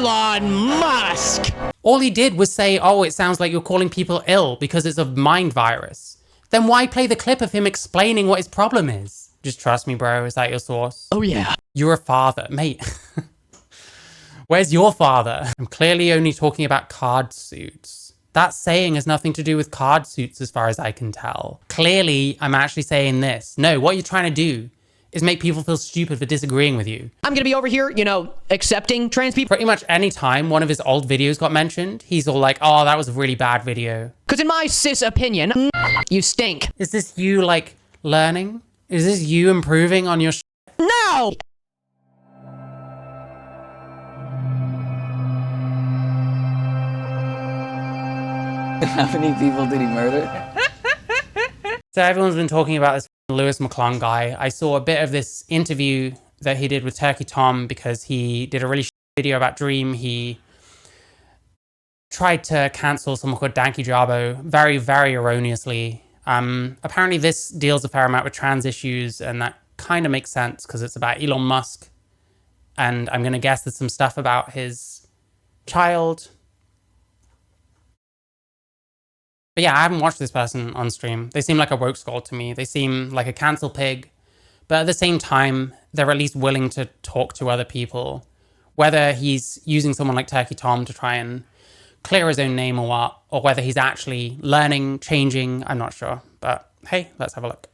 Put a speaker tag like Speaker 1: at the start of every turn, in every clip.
Speaker 1: Elon Musk!
Speaker 2: All he did was say, oh, it sounds like you're calling people ill because it's a mind virus. Then why play the clip of him explaining what his problem is? Just trust me, bro. Is that your source?
Speaker 1: Oh yeah.
Speaker 2: You're a father. Mate. Where's your father? I'm clearly only talking about card suits. That saying has nothing to do with card suits as far as I can tell. Clearly, I'm actually saying this. No, what you're trying to do is make people feel stupid for disagreeing with you.
Speaker 1: I'm gonna be over here, you know, accepting trans people.
Speaker 2: Pretty much any time one of his old videos got mentioned, he's all like, oh, that was a really bad video.
Speaker 1: Because in my cis opinion, you stink.
Speaker 2: Is this you, like, learning? Is this you improving on your
Speaker 1: No!
Speaker 3: How many people did he murder?
Speaker 2: So everyone's been talking about this Lewis McClung guy. I saw a bit of this interview that he did with Turkey Tom because he did a really video about Dream. He tried to cancel someone called Danky Jabo very, very erroneously. Apparently this deals a fair amount with trans issues, and that kind of makes sense because it's about Elon Musk. And I'm going to guess there's some stuff about his child. But yeah, I haven't watched this person on stream. They seem like a woke skull to me. They seem like a cancel pig. But at the same time, they're at least willing to talk to other people. Whether he's using someone like Turkey Tom to try and clear his own name or what, or whether he's actually learning, changing, I'm not sure. But hey, let's have a look.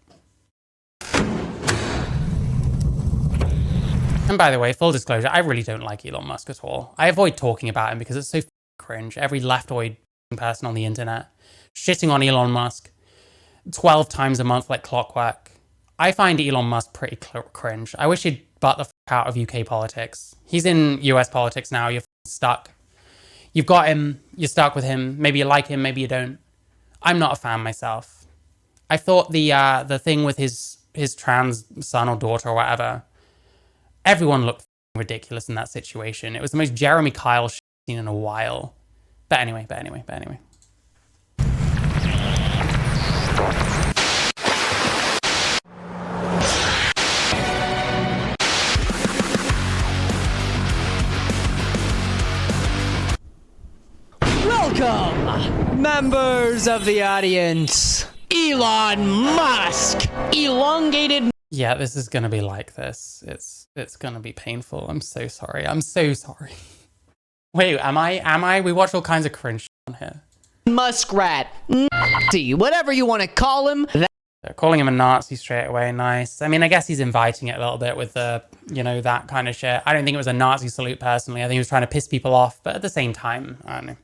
Speaker 2: And by the way, full disclosure, I really don't like Elon Musk at all. I avoid talking about him because it's so cringe. Every leftoid person on the internet shitting on Elon Musk 12 times a month like clockwork. I find Elon Musk pretty cringe. I wish he'd butt the out of UK politics. He's in US politics now. You're stuck. You've got him. You're stuck with him. Maybe you like him. Maybe you don't. I'm not a fan myself. I thought the thing with his trans son or daughter or whatever, everyone looked ridiculous in that situation. It was the most Jeremy Kyle shit seen in a while. But anyway.
Speaker 1: Welcome, members of the audience. Elon Musk, elongated.
Speaker 2: Yeah, this is gonna be like this. It's gonna be painful. I'm so sorry. Wait, am I? We watch all kinds of cringe on here.
Speaker 1: Muskrat, Nazi, whatever you want to call him.
Speaker 2: So calling him a Nazi straight away, nice. I mean, I guess he's inviting it a little bit with the, you know, that kind of shit. I don't think it was a Nazi salute personally. I think he was trying to piss people off, but at the same time, I don't know.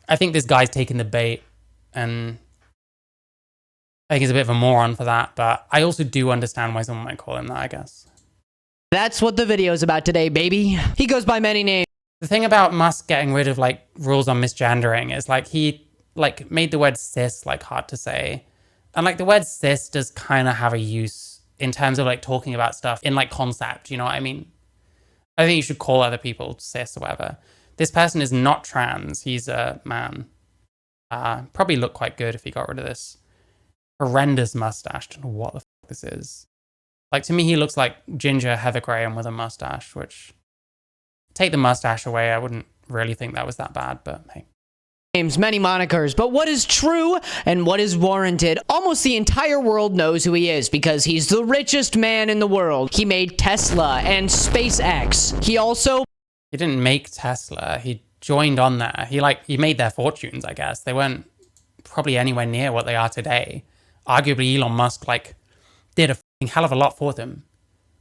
Speaker 2: I think this guy's taking the bait, and I think he's a bit of a moron for that, but I also do understand why someone might call him that, I guess.
Speaker 1: That's what the video's about today, baby. He goes by many names.
Speaker 2: The thing about Musk getting rid of, like, rules on misgendering is, like, he, like, made the word cis, like, hard to say. And, like, the word cis does kind of have a use in terms of, like, talking about stuff in, like, concept, you know what I mean? I think you should call other people cis or whatever. This person is not trans. He's a man. Probably look quite good if he got rid of this horrendous mustache. I don't know what the fuck this is. Like, to me, he looks like Ginger Heather Graham with a mustache, which... Take the mustache away, I wouldn't really think that was that bad, but hey.
Speaker 1: Names, many monikers, but what is true and what is warranted? Almost the entire world knows who he is because he's the richest man in the world. He made Tesla and SpaceX. He
Speaker 2: didn't make Tesla. He joined on there. He made their fortunes, I guess. They weren't probably anywhere near what they are today. Arguably, Elon Musk, like, did a fucking hell of a lot for them.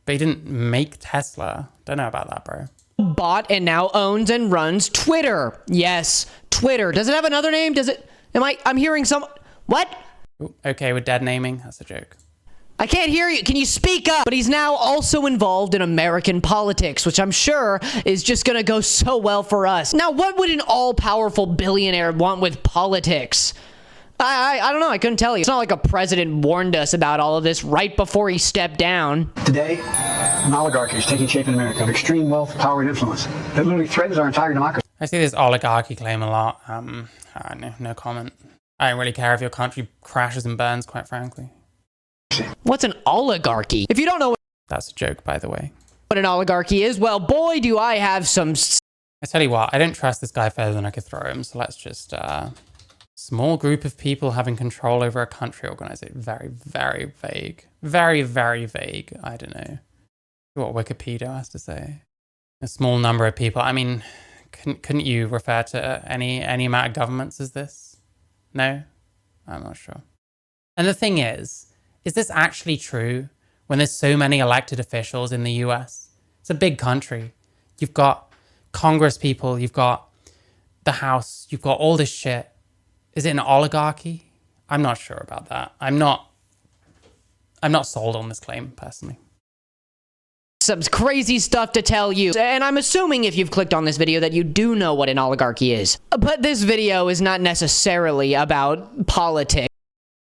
Speaker 2: But he didn't make Tesla. Don't know about that, bro.
Speaker 1: Bought and now owns and runs Twitter. Yes, Twitter. Does it have another name? Does it? I'm hearing some... What?
Speaker 2: Ooh, okay, with dead naming? That's a joke.
Speaker 1: I can't hear you. Can you speak up? But he's now also involved in American politics, which I'm sure is just gonna go so well for us. Now, what would an all-powerful billionaire want with politics? I don't know. I couldn't tell you. It's not like a president warned us about all of this right before he stepped down.
Speaker 4: Today, an oligarchy is taking shape in America of extreme wealth, power, and influence that literally threatens our entire democracy.
Speaker 2: I see this oligarchy claim a lot. No comment. I don't really care if your country crashes and burns, quite frankly.
Speaker 1: What's an oligarchy? If you don't know
Speaker 2: That's a joke, by the way.
Speaker 1: what an oligarchy is, well, boy, do I have some
Speaker 2: I tell you what, I don't trust this guy further than I could throw him. So let's just, small group of people having control over a country organization. Very, very vague. Very, very vague. I don't know what Wikipedia has to say. A small number of people. I mean, couldn't you refer to any amount of governments as this? No? I'm not sure. And the thing is this actually true when there's so many elected officials in the US? It's a big country. You've got Congress people, you've got the House, you've got all this shit. Is it an oligarchy? I'm not sure about that. I'm not sold on this claim, personally.
Speaker 1: Some crazy stuff to tell you, and I'm assuming if you've clicked on this video that you do know what an oligarchy is. But this video is not necessarily about politics.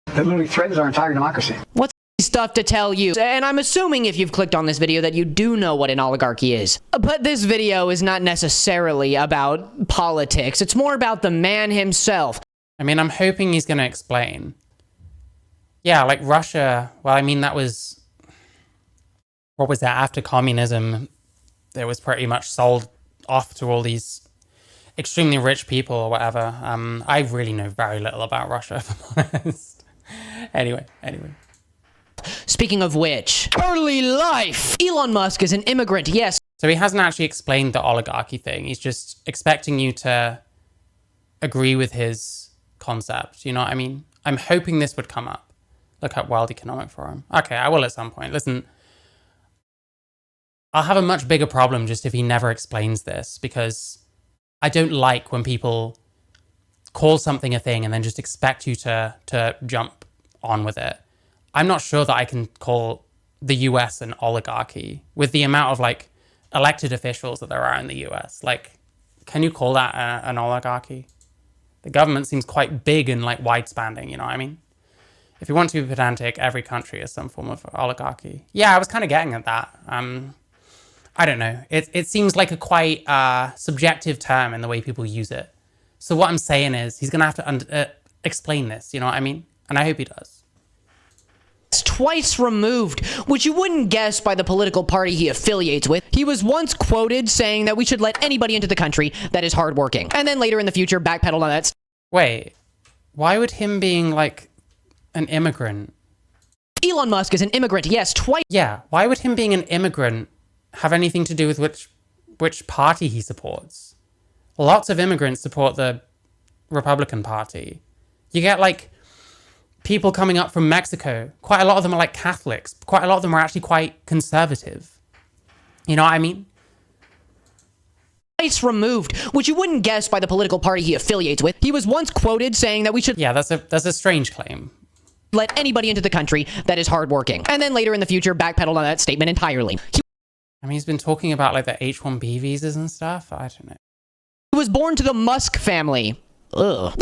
Speaker 4: That literally threatens our entire democracy.
Speaker 1: What's stuff to tell you, and I'm assuming if you've clicked on this video that you do know what an oligarchy is. But this video is not necessarily about politics. It's more about the man himself.
Speaker 2: I mean, I'm hoping he's going to explain. Yeah, like Russia, well, I mean, that was... What was that? After communism, it was pretty much sold off to all these extremely rich people or whatever. I really know very little about Russia, if I'm honest. Anyway.
Speaker 1: Speaking of which, early life. Elon Musk is an immigrant, yes.
Speaker 2: So he hasn't actually explained the oligarchy thing. He's just expecting you to agree with his concept. You know what I mean? I'm hoping this would come up. Look at World Economic Forum. Okay, I will at some point. Listen, I'll have a much bigger problem just if he never explains this, because I don't like when people call something a thing and then just expect you to jump on with it. I'm not sure that I can call the US an oligarchy with the amount of like elected officials that there are in the US. Like, can you call that an oligarchy? The government seems quite big and like wide-spanning, you know what I mean? If you want to be pedantic, every country is some form of oligarchy. Yeah, I was kind of getting at that. I don't know. It seems like a quite subjective term in the way people use it. So what I'm saying is he's going to have to explain this, you know what I mean? And I hope he does.
Speaker 1: Twice removed, which you wouldn't guess by the political party he affiliates with. He was once quoted saying that we should let anybody into the country that is hardworking. And then later in the future, backpedaled on that.
Speaker 2: Wait, why would him being like an immigrant?
Speaker 1: Elon Musk is an immigrant, yes, twice.
Speaker 2: Yeah, why would him being an immigrant have anything to do with which party he supports? Lots of immigrants support the Republican Party. You get like people coming up from Mexico. Quite a lot of them are like Catholics. Quite a lot of them are actually quite conservative. You know what I mean?
Speaker 1: Twice removed, which you wouldn't guess by the political party he affiliates with. He was once quoted saying that we should
Speaker 2: that's a strange claim.
Speaker 1: Let anybody into the country that is hardworking. And then later in the future, backpedaled on that statement entirely.
Speaker 2: I mean, he's been talking about like the H-1B visas and stuff. I don't know.
Speaker 1: He was born to the Musk family. Ugh.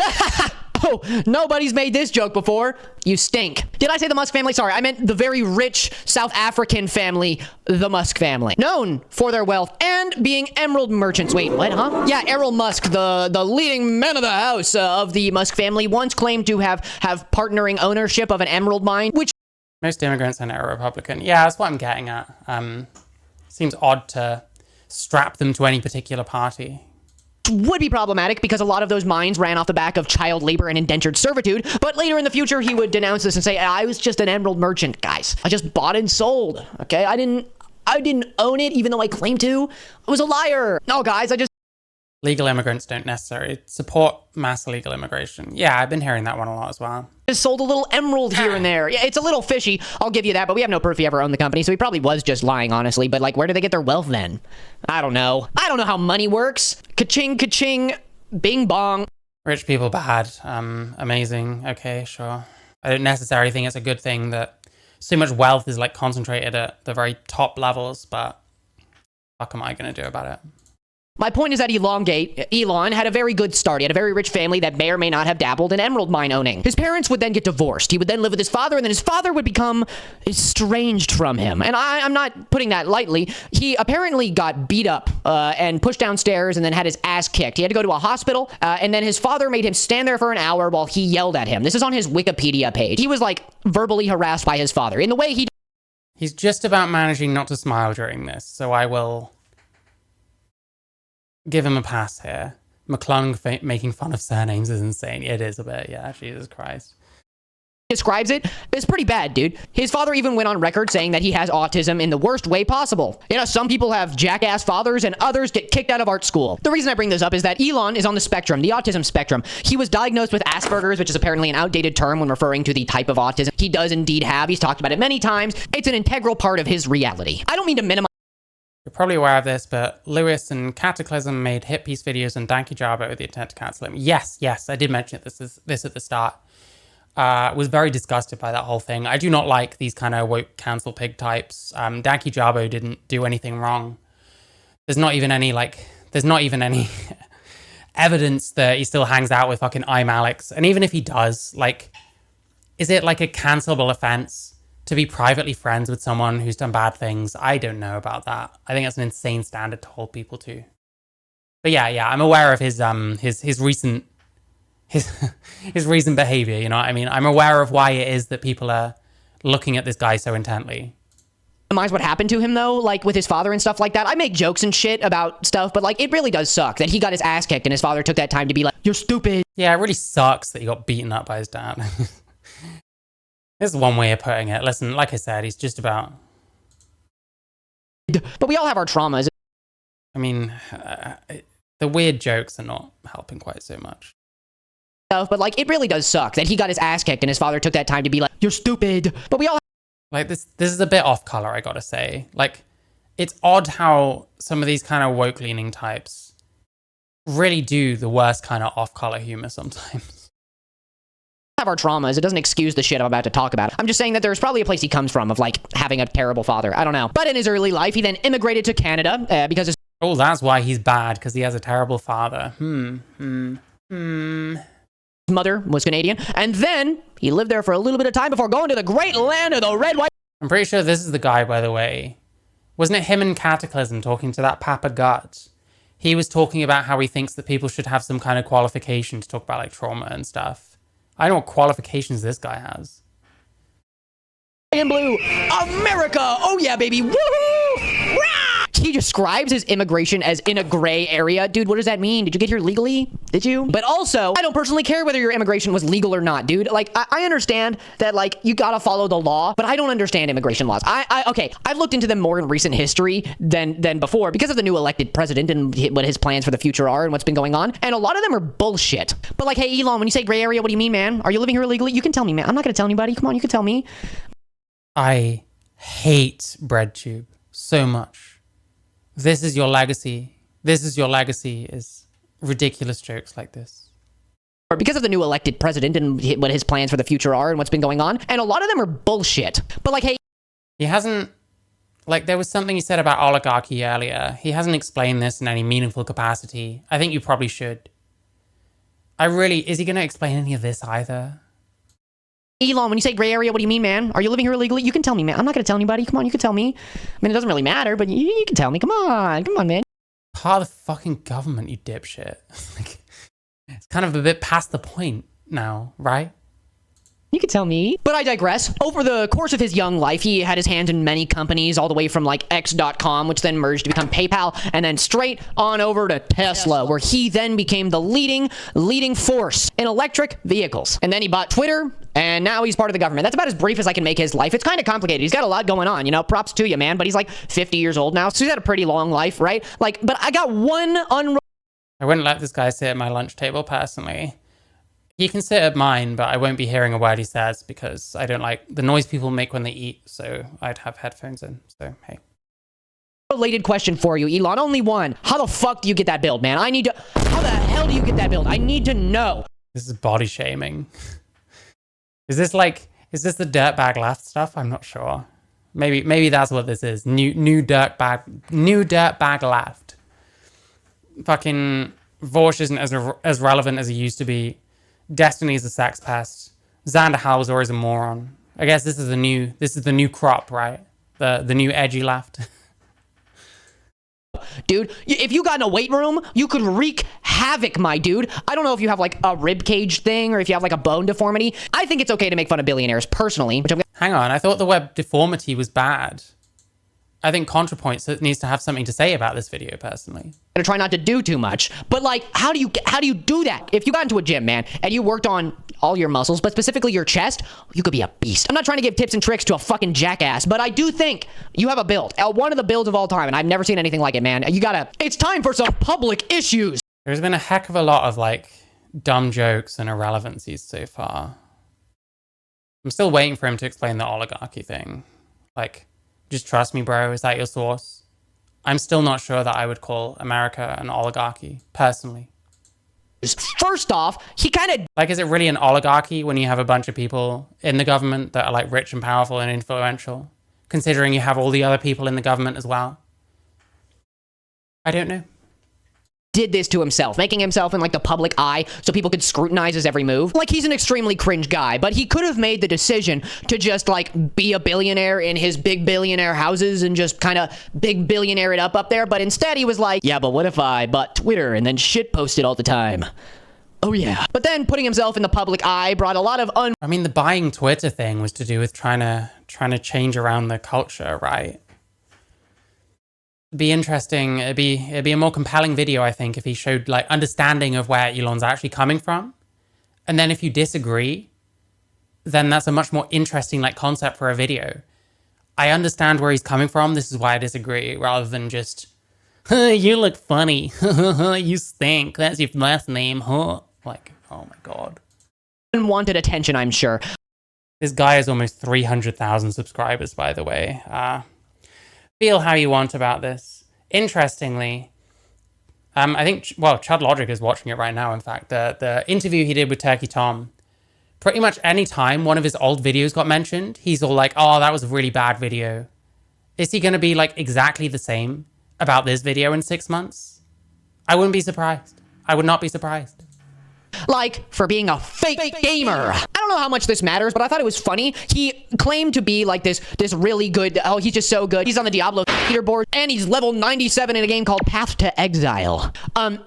Speaker 1: Oh, nobody's made this joke before. You stink. Did I say the Musk family? Sorry, I meant the very rich South African family, the Musk family. Known for their wealth and being emerald merchants. Wait, what, huh? Yeah, Errol Musk, the leading man of the house of the Musk family, once claimed to have partnering ownership of an emerald mine, which...
Speaker 2: Most immigrants are now Republican. Yeah, that's what I'm getting at. Seems odd to strap them to any particular party.
Speaker 1: Would be problematic because a lot of those mines ran off the back of child labor and indentured servitude, but later in the future he would denounce this and say, I was just an emerald merchant, guys. I just bought and sold, okay? I didn't own it even though I claimed to. I was a liar. No, guys, I just...
Speaker 2: Legal immigrants don't necessarily support mass illegal immigration. Yeah, I've been hearing that one a lot as well.
Speaker 1: Just sold a little emerald here and there. Yeah, it's a little fishy, I'll give you that, but we have no proof he ever owned the company, so he probably was just lying, honestly. But, like, where do they get their wealth then? I don't know. I don't know how money works. Ka-ching, ka-ching, bing bong.
Speaker 2: Rich people bad. Amazing. Okay, sure. I don't necessarily think it's a good thing that so much wealth is, like, concentrated at the very top levels, but what am I going to do about it?
Speaker 1: My point is that Elon had a very good start. He had a very rich family that may or may not have dabbled in emerald mine owning. His parents would then get divorced. He would then live with his father, and then his father would become estranged from him. And I'm not putting that lightly. He apparently got beat up and pushed downstairs and then had his ass kicked. He had to go to a hospital, and then his father made him stand there for an hour while he yelled at him. This is on his Wikipedia page. He was, like, verbally harassed by his father in the way he...
Speaker 2: He's just about managing not to smile during this, so I will give him a pass here. McClung making fun of surnames is insane. It is a bit, yeah, Jesus Christ.
Speaker 1: Describes it is pretty bad, dude. His father even went on record saying that he has autism in the worst way possible. You know, some people have jackass fathers and others get kicked out of art school. The reason I bring this up is that Elon is on the spectrum, the autism spectrum. He was diagnosed with Asperger's, which is apparently an outdated term when referring to the type of autism he does indeed have. He's talked about it many times. It's an integral part of his reality. I don't mean to minimize.
Speaker 2: You're probably aware of this, but Lewis and Cataclysm made hitpiece videos on Danky Java with the intent to cancel him. Yes, I did mention this at the start. Was very disgusted by that whole thing. I do not like these kind of woke cancel pig types. Danky Jabo didn't do anything wrong. There's not even any evidence that he still hangs out with fucking Alex. And even if he does, like, is it like a cancelable offense to be privately friends with someone who's done bad things? I don't know about that. I think that's an insane standard to hold people to. But yeah, I'm aware of his recent his recent behavior, you know what I mean? I'm aware of why it is that people are looking at this guy so intently.
Speaker 1: What happened to him though, like with his father and stuff like that. I make jokes and shit about stuff, but like it really does suck that he got his ass kicked and his father took that time to be like, you're stupid.
Speaker 2: Yeah, it really sucks that he got beaten up by his dad. This is one way of putting it. Listen, like I said, he's just about...
Speaker 1: But we all have our traumas.
Speaker 2: I mean, the weird jokes are not helping quite so much.
Speaker 1: But like it really does suck that he got his ass kicked and his father took that time to be like, you're stupid. But we all
Speaker 2: like this is a bit off color, I gotta say. Like, it's odd how some of these kind of woke leaning types really do the worst kind of off color humor sometimes.
Speaker 1: have our traumas. It doesn't excuse the shit I'm about to talk about. I'm just saying that there's probably a place he comes from of like having a terrible father. I don't know. But in his early life, he then immigrated to Canada because his
Speaker 2: that's why he's bad, because he has a terrible father.
Speaker 1: mother was Canadian, and then he lived there for a little bit of time before going to the great land of the red, white...
Speaker 2: I'm pretty sure this is the guy, by the way. Wasn't it him and Cataclysm talking to that Papa Gut? He was talking about how he thinks that people should have some kind of qualification to talk about like trauma and stuff. I know what qualifications this guy has.
Speaker 1: And blue, America! Oh yeah, baby! Woohoo! Rah! He describes his immigration as in a gray area. Dude, what does that mean? Did you get here legally? Did you? But also, I don't personally care whether your immigration was legal or not, dude. Like, I understand that, like, you gotta follow the law, but I don't understand immigration laws. Okay, I've looked into them more in recent history than before because of the new elected president and what his plans for the future are and what's been going on. And a lot of them are bullshit. But like, hey, Elon, when you say gray area, what do you mean, man? Are you living here illegally? You can tell me, man. I'm not gonna tell anybody. Come on, you can tell me.
Speaker 2: I hate BreadTube so much. This is your legacy. This is your legacy, is ridiculous jokes like this.
Speaker 1: Or because of the new elected president and what his plans for the future are and what's been going on. And a lot of them are bullshit. But like, hey...
Speaker 2: He hasn't... Like, there was something he said about oligarchy earlier. He hasn't explained this in any meaningful capacity. I think you probably should. Is he going to explain any of this either?
Speaker 1: Elon, when you say gray area, what do you mean, man? Are you living here illegally? You can tell me, man. I'm not going to tell anybody. Come on, you can tell me. I mean, it doesn't really matter, but you can tell me. Come on, man.
Speaker 2: Part of the fucking government, you dipshit. Like, it's kind of a bit past the point now, right?
Speaker 1: You can tell me. But I digress. Over the course of his young life, he had his hands in many companies, all the way from like X.com, which then merged to become PayPal, and then straight on over to Tesla, where he then became the leading force in electric vehicles. And then he bought Twitter, and now he's part of the government. That's about as brief as I can make his life. It's kind of complicated. He's got a lot going on, you know, props to you, man. But he's like 50 years old now, so he's had a pretty long life, right? Like, but I got one
Speaker 2: I wouldn't let this guy sit at my lunch table personally. He can sit at mine, but I won't be hearing a word he says because I don't like the noise people make when they eat, so I'd have headphones in, so hey.
Speaker 1: Related question for you, Elon. Only one. How the fuck do you get that build, man? How the hell do you get that build? I need to know.
Speaker 2: This is body shaming. Is this the dirtbag left stuff? I'm not sure. Maybe that's what this is. New dirtbag left. Fucking Vorsh isn't as relevant as he used to be. Destiny's a sex pest. Xander Hauser is a moron. I guess this is the new crop, right? The new edgy left.
Speaker 1: Dude, if you got in a weight room, you could wreak havoc, my dude. I don't know if you have like a rib cage thing or if you have like a bone deformity. I think it's okay to make fun of billionaires personally, which
Speaker 2: Hang on, I thought the word deformity was bad. I think ContraPoints needs to have something to say about this video, personally.
Speaker 1: To try not to do too much. But like, how do you do that? If you got into a gym, man, and you worked on all your muscles, but specifically your chest, you could be a beast. I'm not trying to give tips and tricks to a fucking jackass, but I do think you have a build. One of the builds of all time, and I've never seen anything like it, man. It's time for some public issues.
Speaker 2: There's been a heck of a lot of like dumb jokes and irrelevancies so far. I'm still waiting for him to explain the oligarchy thing. Like, just trust me, bro. Is that your source? I'm still not sure that I would call America an oligarchy, personally.
Speaker 1: First off, he kind of...
Speaker 2: Like, is it really an oligarchy when you have a bunch of people in the government that are like rich and powerful and influential, considering you have all the other people in the government as well? I don't know.
Speaker 1: Did this to himself, making himself in like the public eye so people could scrutinize his every move. Like, he's an extremely cringe guy, but he could have made the decision to just like be a billionaire in his big billionaire houses and just kind of big billionaire it up there. But instead he was like, yeah, but what if I bought Twitter and then shit posted all the time? Oh yeah. But then putting himself in the public eye brought a lot of
Speaker 2: I mean, the buying Twitter thing was to do with trying to change around the culture, right? Be interesting. It'd be a more compelling video, I think, if he showed like understanding of where Elon's actually coming from. And then if you disagree, then that's a much more interesting like concept for a video. I understand where he's coming from. This is why I disagree, rather than just, you look funny. You stink. That's your last name, huh? Like, oh my God.
Speaker 1: unwanted attention, I'm sure.
Speaker 2: This guy has almost 300,000 subscribers, by the way. Feel how you want about this. Interestingly, I think, well, Chad Logic is watching it right now, in fact. The interview he did with Turkey Tom, pretty much any time one of his old videos got mentioned, he's all like, oh, that was a really bad video. Is he going to be like exactly the same about this video in 6 months? I wouldn't be surprised. I would not be surprised.
Speaker 1: Like, for being a fake gamer. I don't know how much this matters, but I thought it was funny. He claimed to be like this really good, oh, he's just so good. He's on the Diablo leaderboard, and he's level 97 in a game called Path to Exile.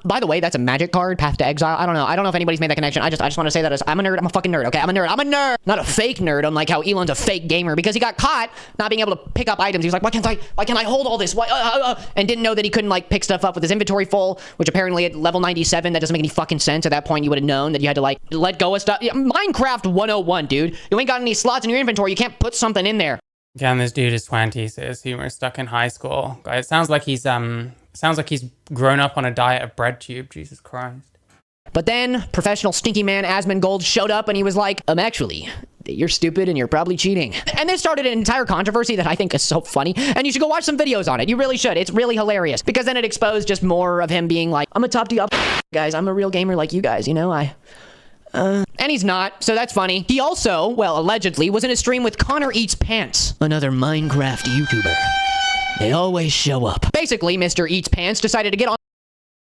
Speaker 1: By the way, that's a magic card, Path to Exile. I don't know if anybody's made that connection. I just want to say that as I'm a nerd. I'm a fucking nerd, okay? I'm a nerd. Not a fake nerd, unlike how Elon's a fake gamer, because he got caught not being able to pick up items. He was like, why can't I hold all this? Why, and didn't know that he couldn't like pick stuff up with his inventory full, which apparently at level 97, that doesn't make any fucking sense. At that point, you would have known that you had to like let go of stuff. Yeah, Minecraft 101, dude. You ain't got any slots in your inventory. You can't put something in there.
Speaker 2: Again, this dude is 20s. His humor is stuck in high school. It sounds like he's grown up on a diet of bread tube. Jesus Christ.
Speaker 1: But then professional stinky man Asmongold showed up and he was like, actually, you're stupid and you're probably cheating. And this started an entire controversy that I think is so funny. And you should go watch some videos on it. You really should. It's really hilarious. Because then it exposed just more of him being like, I'm a top Diablo guys. I'm a real gamer like you guys, you know? And he's not, so that's funny. He also, well, allegedly, was in a stream with Connor Eats Pants, another Minecraft YouTuber. They always show up. Basically, Mr. Eats Pants decided to get on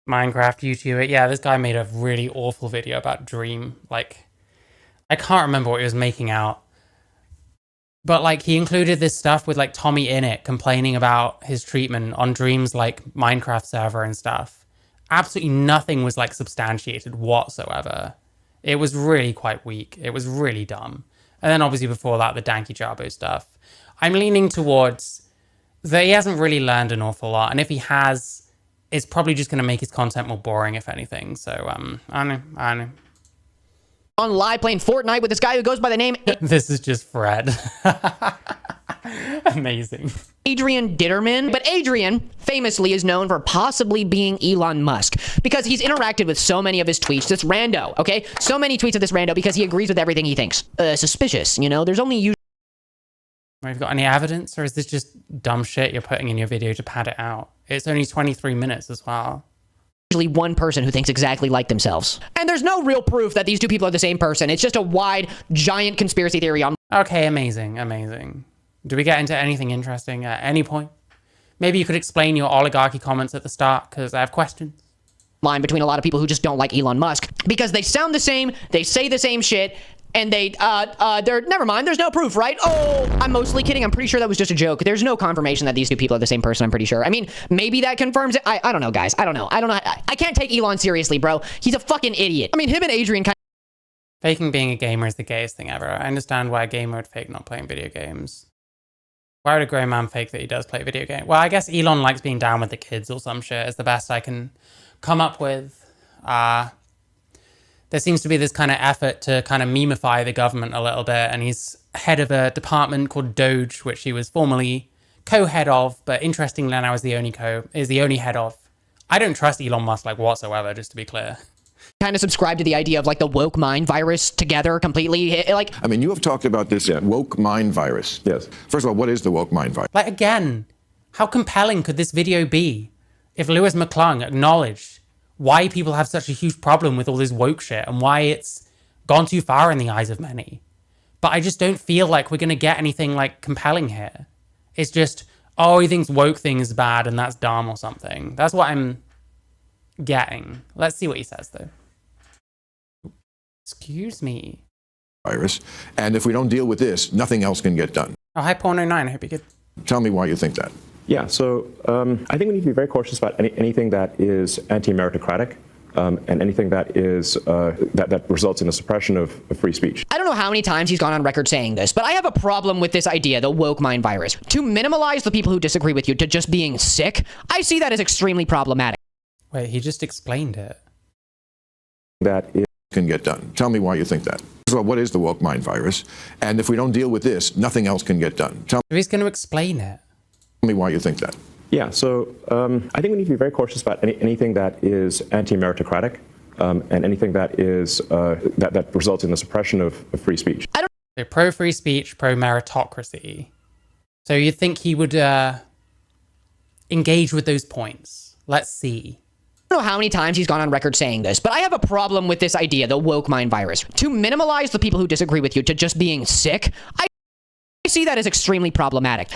Speaker 2: Minecraft YouTuber. Yeah, this guy made a really awful video about Dream. Like, I can't remember what he was making out. But, like, he included this stuff with, like, Tommy in it, complaining about his treatment on Dream's, like, Minecraft server and stuff. Absolutely nothing was, like, substantiated whatsoever. It was really quite weak. It was really dumb. And then, obviously, before that, the Danky Jabo stuff. I'm leaning towards that he hasn't really learned an awful lot. And if he has, it's probably just going to make his content more boring, if anything. So, I don't know.
Speaker 1: on live playing Fortnite with this guy who goes by the name...
Speaker 2: This is just Fred. Amazing.
Speaker 1: Adrian Ditterman. But Adrian famously is known for possibly being Elon Musk because he's interacted with so many of his tweets. This rando, okay? So many tweets of this rando because he agrees with everything he thinks. Suspicious, you know? There's only
Speaker 2: Have you got any evidence, or is this just dumb shit you're putting in your video to pad it out? It's only 23 minutes as well.
Speaker 1: usually one person who thinks exactly like themselves. And there's no real proof that these two people are the same person. It's just a wide, giant conspiracy theory on...
Speaker 2: Okay, amazing, amazing. Do we get into anything interesting at any point? Maybe you could explain your oligarchy comments at the start, because I have questions.
Speaker 1: Line between a lot of people who just don't like Elon Musk because they sound the same, they say the same shit, and they're never mind, there's no proof, right? Oh, I'm mostly kidding. I'm pretty sure that was just a joke. There's no confirmation that these two people are the same person, I'm pretty sure. I mean, maybe that confirms it. I don't know, guys. I don't know. I can't take Elon seriously, bro. He's a fucking idiot. I mean, him and Adrian kind
Speaker 2: Faking being a gamer is the gayest thing ever. I understand why a gamer would fake not playing video games. Why would a grown man fake that he does play video game? Well, I guess Elon likes being down with the kids or some shit is the best I can come up with. There seems to be this kind of effort to kind of memify the government a little bit, and he's head of a department called Doge, which he was formerly co-head of, but interestingly now is the only head of. I don't trust Elon Musk like whatsoever, just to be clear.
Speaker 1: Kind of subscribe to the idea of like the woke mind virus together completely. Like,
Speaker 5: I mean, you have talked about this woke mind virus.
Speaker 6: Yes.
Speaker 5: First of all, what is the woke mind virus?
Speaker 2: Like, again, how compelling could this video be if Lewis McClung acknowledged why people have such a huge problem with all this woke shit and why it's gone too far in the eyes of many? But I just don't feel like we're going to get anything like compelling here. It's just, oh, he thinks woke thing is bad and that's dumb or something. That's what I'm getting. Let's see what he says though. Excuse me.
Speaker 5: Virus. And if we don't deal with this, nothing else can get done.
Speaker 2: Oh, hi, Porno9. I hope you could.
Speaker 5: Tell me why you think that.
Speaker 6: Yeah, so I think we need to be very cautious about anything that is anti-meritocratic and anything that is that results in the suppression of free speech.
Speaker 1: I don't know how many times he's gone on record saying this, but I have a problem with this idea, the woke mind virus. To minimalize the people who disagree with you to just being sick, I see that as extremely problematic.
Speaker 2: Wait, he just explained it.
Speaker 6: That is
Speaker 5: Can get done. Tell me why you think that. First of all, what is the woke mind virus? And if we don't deal with this, nothing else can get done. Tell
Speaker 2: So he's going to explain it.
Speaker 5: me why you think that.
Speaker 6: yeah, so I think we need to be very cautious about anything that is anti-meritocratic and anything that is that results in the suppression of free speech.
Speaker 2: So pro-free speech, pro-meritocracy. So you'd think he would engage with those points. Let's see.
Speaker 1: I don't know how many times he's gone on record saying this, but I have a problem with this idea, the woke mind virus. To minimalize the people who disagree with you to just being sick, I see that as extremely problematic.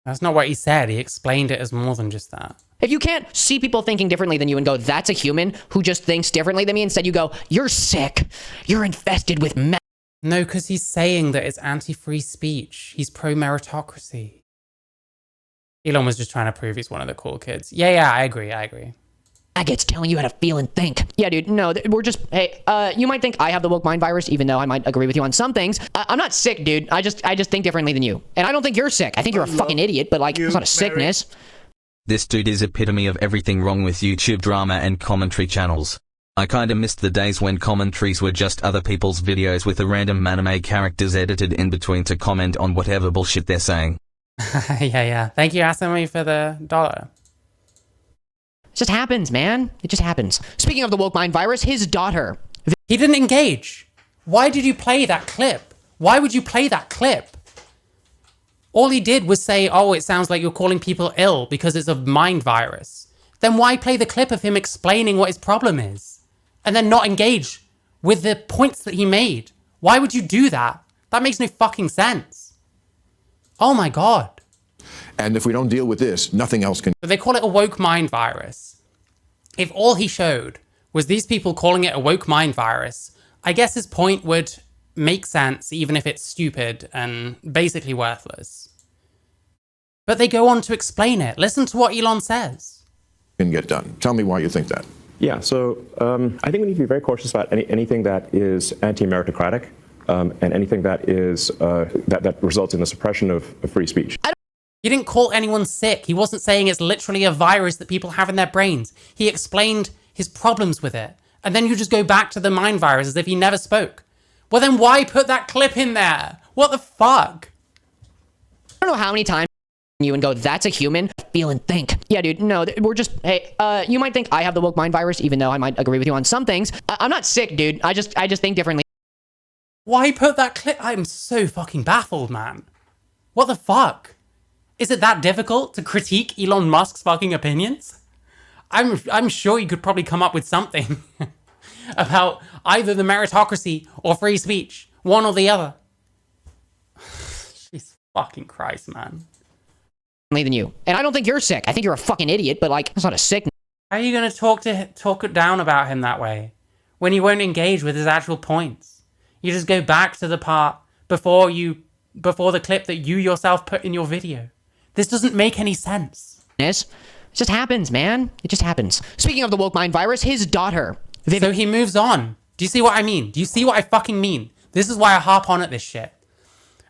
Speaker 2: That's not what he said. He explained it as more than just that.
Speaker 1: If you can't see people thinking differently than you and go, that's a human who just thinks differently than me, instead you go, you're sick, you're infested with
Speaker 2: No, because he's saying that it's anti-free speech. He's pro-meritocracy. Elon was just trying to prove he's one of the cool kids. Yeah, I agree.
Speaker 1: maggots telling you how to feel and think. Yeah, dude, no, we're just, hey, you might think I have the woke mind virus, even though I might agree with you on some things. I'm not sick, dude. I just think differently than you. And I don't think you're sick. I think you're a fucking idiot, but like, it's not a sickness.
Speaker 7: This dude is epitome of everything wrong with YouTube drama and commentary channels. I kinda missed the days when commentaries were just other people's videos with a random anime characters edited in between to comment on whatever bullshit they're saying.
Speaker 2: Yeah. Thank you, Asami, for the $1.
Speaker 1: It just happens, man. It just happens. Speaking of the woke mind virus, his daughter.
Speaker 2: He didn't engage. Why did you play that clip? Why would you play that clip? All he did was say, oh, it sounds like you're calling people ill because it's a mind virus. Then why play the clip of him explaining what his problem is? And then not engage with the points that he made? Why would you do that? That makes no fucking sense. Oh my God.
Speaker 5: And if we don't deal with this, nothing else can.
Speaker 2: But they call it a woke mind virus. If all he showed was these people calling it a woke mind virus, I guess his point would make sense even if it's stupid and basically worthless. But they go on to explain it. Listen to what Elon says.
Speaker 5: Can get done. Tell me why you think that.
Speaker 6: Yeah, so I think we need to be very cautious about anything that is anti-meritocratic and anything that is that results in the suppression of free speech.
Speaker 2: He didn't call anyone sick. He wasn't saying it's literally a virus that people have in their brains. He explained his problems with it. And then you just go back to the mind virus as if he never spoke. Well, then why put that clip in there? What the fuck?
Speaker 1: I don't know how many times you and go, that's a human, feel and think. Yeah, dude, no, we're just, hey, you might think I have the woke mind virus, even though I might agree with you on some things. I'm not sick, dude. I just think differently.
Speaker 2: Why put that clip? I'm so fucking baffled, man. What the fuck? Is it that difficult to critique Elon Musk's fucking opinions? I'm sure you could probably come up with something about either the meritocracy or free speech, one or the other. Jesus fucking Christ, man.
Speaker 1: Than you. And I don't think you're sick. I think you're a fucking idiot, but like, it's not a sickness.
Speaker 2: How are you going to talk down about him that way when you won't engage with his actual points? You just go back to the part before the clip that you yourself put in your video. This doesn't make any sense.
Speaker 1: It just happens, man. It just happens. Speaking of the woke mind virus, his daughter.
Speaker 2: So he moves on. Do you see what I mean? Do you see what I fucking mean? This is why I harp on at this shit.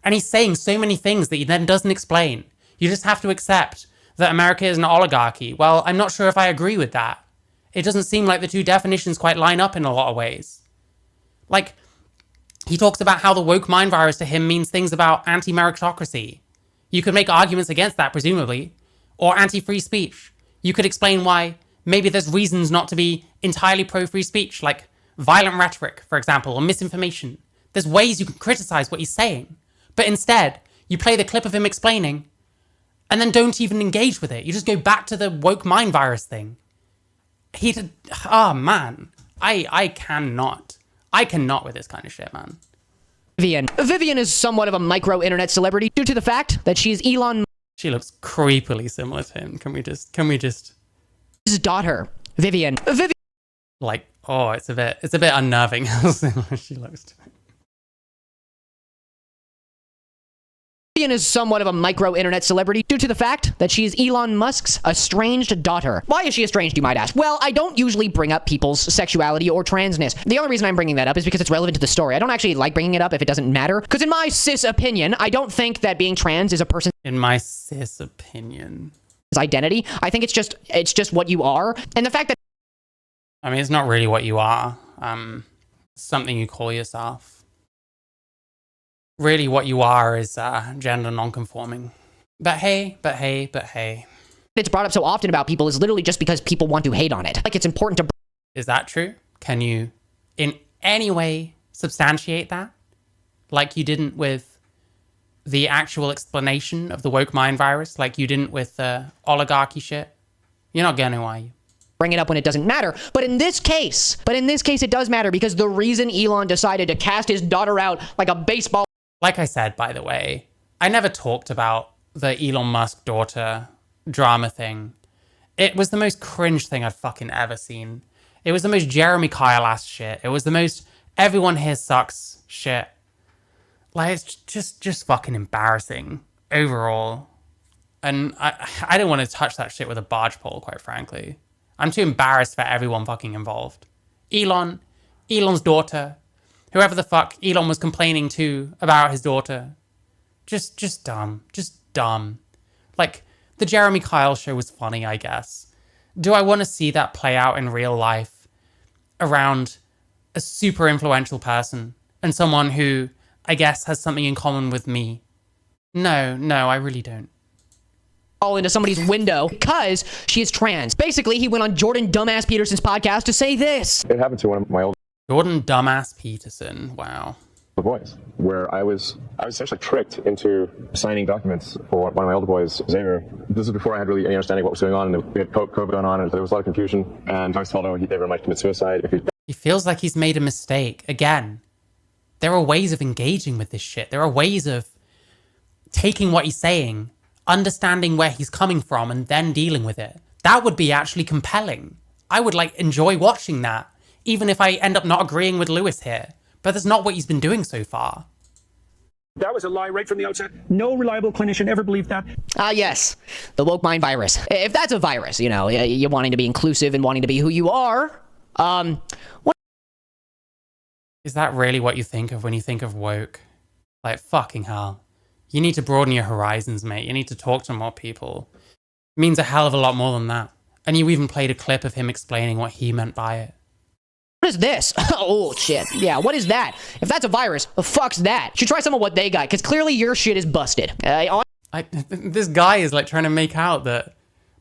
Speaker 2: And he's saying so many things that he then doesn't explain. You just have to accept that America is an oligarchy. Well, I'm not sure if I agree with that. It doesn't seem like the two definitions quite line up in a lot of ways. Like, he talks about how the woke mind virus to him means things about anti-meritocracy. You could make arguments against that, presumably. Or anti-free speech. You could explain why maybe there's reasons not to be entirely pro-free speech, like violent rhetoric, for example, or misinformation. There's ways you can criticize what he's saying. But instead, you play the clip of him explaining, and then don't even engage with it. You just go back to the woke mind virus thing. Man. I cannot. I cannot with this kind of shit, man.
Speaker 1: Vivian is somewhat of a micro-internet celebrity due to the fact that she is Elon
Speaker 2: She looks creepily similar to him. Can we just...
Speaker 1: Musk's daughter. Vivian.
Speaker 2: Like, oh, it's a bit unnerving how similar she looks to him.
Speaker 1: Vivian is somewhat of a micro-internet celebrity due to the fact that she is Elon Musk's estranged daughter. Why is she estranged, you might ask? Well, I don't usually bring up people's sexuality or transness. The only reason I'm bringing that up is because it's relevant to the story. I don't actually like bringing it up if it doesn't matter. Because in my cis opinion, I don't think that being trans is a person's
Speaker 2: In my cis opinion.
Speaker 1: identity. I think it's just what you are. And the fact that
Speaker 2: I mean, it's not really what you are. Something you call yourself. Really what you are is gender non-conforming. But hey.
Speaker 1: it's brought up so often about people is literally just because people want to hate on it. Like, it's important to...
Speaker 2: Is that true? Can you in any way substantiate that? Like you didn't with the actual explanation of the woke mind virus? Like you didn't with the oligarchy shit? You're not going to, are you?
Speaker 1: Bring it up when it doesn't matter. But in this case, it does matter, because the reason Elon decided to cast his daughter out like a baseball...
Speaker 2: Like I said, by the way, I never talked about the Elon Musk daughter drama thing. It was the most cringe thing I'd fucking ever seen. It was the most Jeremy Kyle-ass shit. It was the most everyone here sucks shit. Like, it's just fucking embarrassing overall. And I don't want to touch that shit with a barge pole, quite frankly. I'm too embarrassed for everyone fucking involved. Elon's daughter, whoever the fuck Elon was complaining to about his daughter. Just dumb. Just dumb. Like, the Jeremy Kyle show was funny, I guess. Do I want to see that play out in real life around a super influential person and someone who, I guess, has something in common with me? No, I really don't.
Speaker 1: All into somebody's window because she is trans. Basically, he went on Jordan Dumbass Peterson's podcast to say this.
Speaker 6: It happened to one of my old
Speaker 2: Jordan Dumbass Peterson, wow.
Speaker 6: boys, where I was essentially tricked into signing documents for one of my older boys, Xavier. This is before I had really any understanding of what was going on, and we had COVID going on, and there was a lot of confusion. And I was told, Xavier might commit suicide if he...
Speaker 2: He feels like he's made a mistake. Again, there are ways of engaging with this shit. There are ways of taking what he's saying, understanding where he's coming from, and then dealing with it. That would be actually compelling. I would enjoy watching that, even if I end up not agreeing with Lewis here. But that's not what he's been doing so far.
Speaker 8: That was a lie right from the outset. No reliable clinician ever believed that.
Speaker 1: Yes, the woke mind virus. If that's a virus, you wanting to be inclusive and wanting to be who you are, what...
Speaker 2: Is that really what you think of when you think of woke? Like, fucking hell. You need to broaden your horizons, mate. You need to talk to more people. It means a hell of a lot more than that. And you even played a clip of him explaining what he meant by it.
Speaker 1: What is this? Oh, shit. Yeah, what is that? If that's a virus, the fuck's that? You should try some of what they got, because clearly your shit is busted.
Speaker 2: This guy is trying to make out that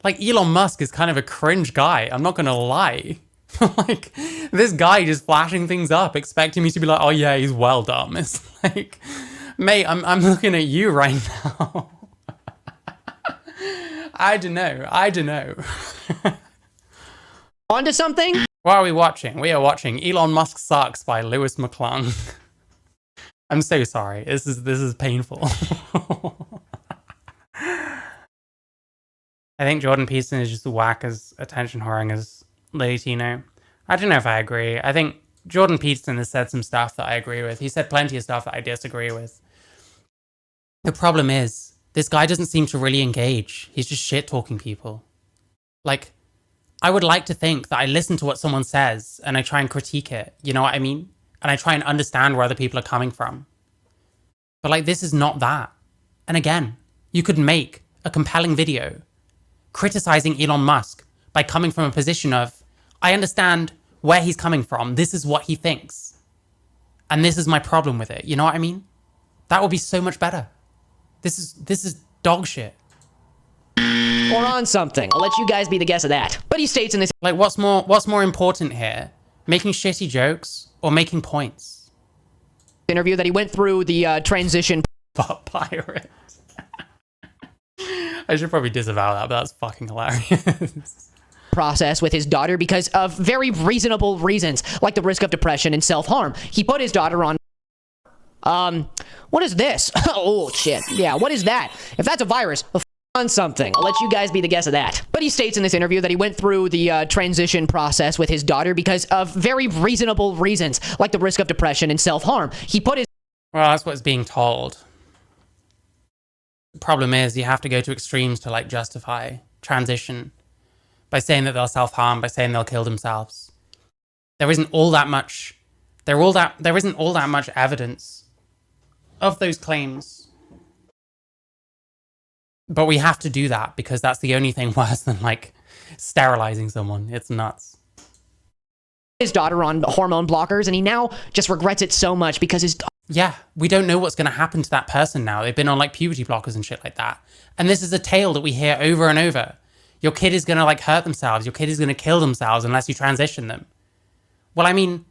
Speaker 2: Elon Musk is kind of a cringe guy. I'm not gonna lie. This guy just flashing things up, expecting me to be like, oh yeah, he's well dumb. It's like, mate, I'm looking at you right now. I don't know.
Speaker 1: On to something?
Speaker 2: What are we watching? We are watching Elon Musk Sucks by Lewis McClung. I'm so sorry. This is painful. I think Jordan Peterson is just whack as attention whoring as Lady Tino. I don't know if I agree. I think Jordan Peterson has said some stuff that I agree with. He said plenty of stuff that I disagree with. The problem is, this guy doesn't seem to really engage. He's just shit-talking people. I would like to think that I listen to what someone says and I try and critique it, you know what I mean? And I try and understand where other people are coming from. But this is not that. And again, you could make a compelling video criticizing Elon Musk by coming from a position of, I understand where he's coming from. This is what he thinks. And this is my problem with it. You know what I mean? That would be so much better. This is dog shit.
Speaker 1: Or on something. I'll let you guys be the guess of that. But he states in this
Speaker 2: Like, what's more important here? Making shitty jokes or making points?
Speaker 1: interview that he went through the transition
Speaker 2: But pirate. I should probably disavow that, but that's fucking hilarious.
Speaker 1: process with his daughter because of very reasonable reasons, like the risk of depression and self-harm. He put his daughter on what is this? Oh shit. Yeah, what is that? If that's a virus, on something. I'll let you guys be the guess of that. But he states in this interview that he went through the transition process with his daughter because of very reasonable reasons, like the risk of depression and self-harm. He put his
Speaker 2: Well, that's what's being told. The problem is you have to go to extremes to like justify transition by saying that they'll self-harm, by saying they'll kill themselves. There isn't all that much evidence of those claims. But we have to do that because that's the only thing worse than like sterilizing someone. It's nuts.
Speaker 1: his daughter on hormone blockers, and he now just regrets it so much because his
Speaker 2: Yeah, we don't know what's going to happen to that person now. They've been on like puberty blockers and shit like that. And this is a tale that we hear over and over. Your kid is going to like hurt themselves. Your kid is going to kill themselves unless you transition them. Well, I mean,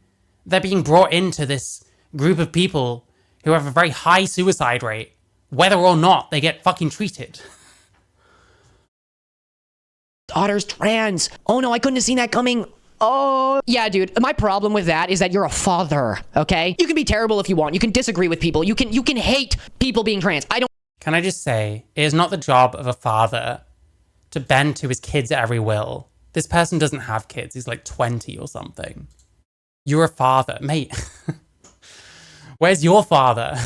Speaker 2: they're being brought into this group of people who have a very high suicide rate, whether or not they get fucking treated.
Speaker 1: daughter's trans. Oh no, I couldn't have seen that coming. Oh, yeah, dude. My problem with that is that you're a father, okay? You can be terrible if you want. You can disagree with people. You can hate people being trans. I don't
Speaker 2: Can I just say, it is not the job of a father to bend to his kids at every will. This person doesn't have kids. He's like 20 or something. You're a father. Mate, where's your father?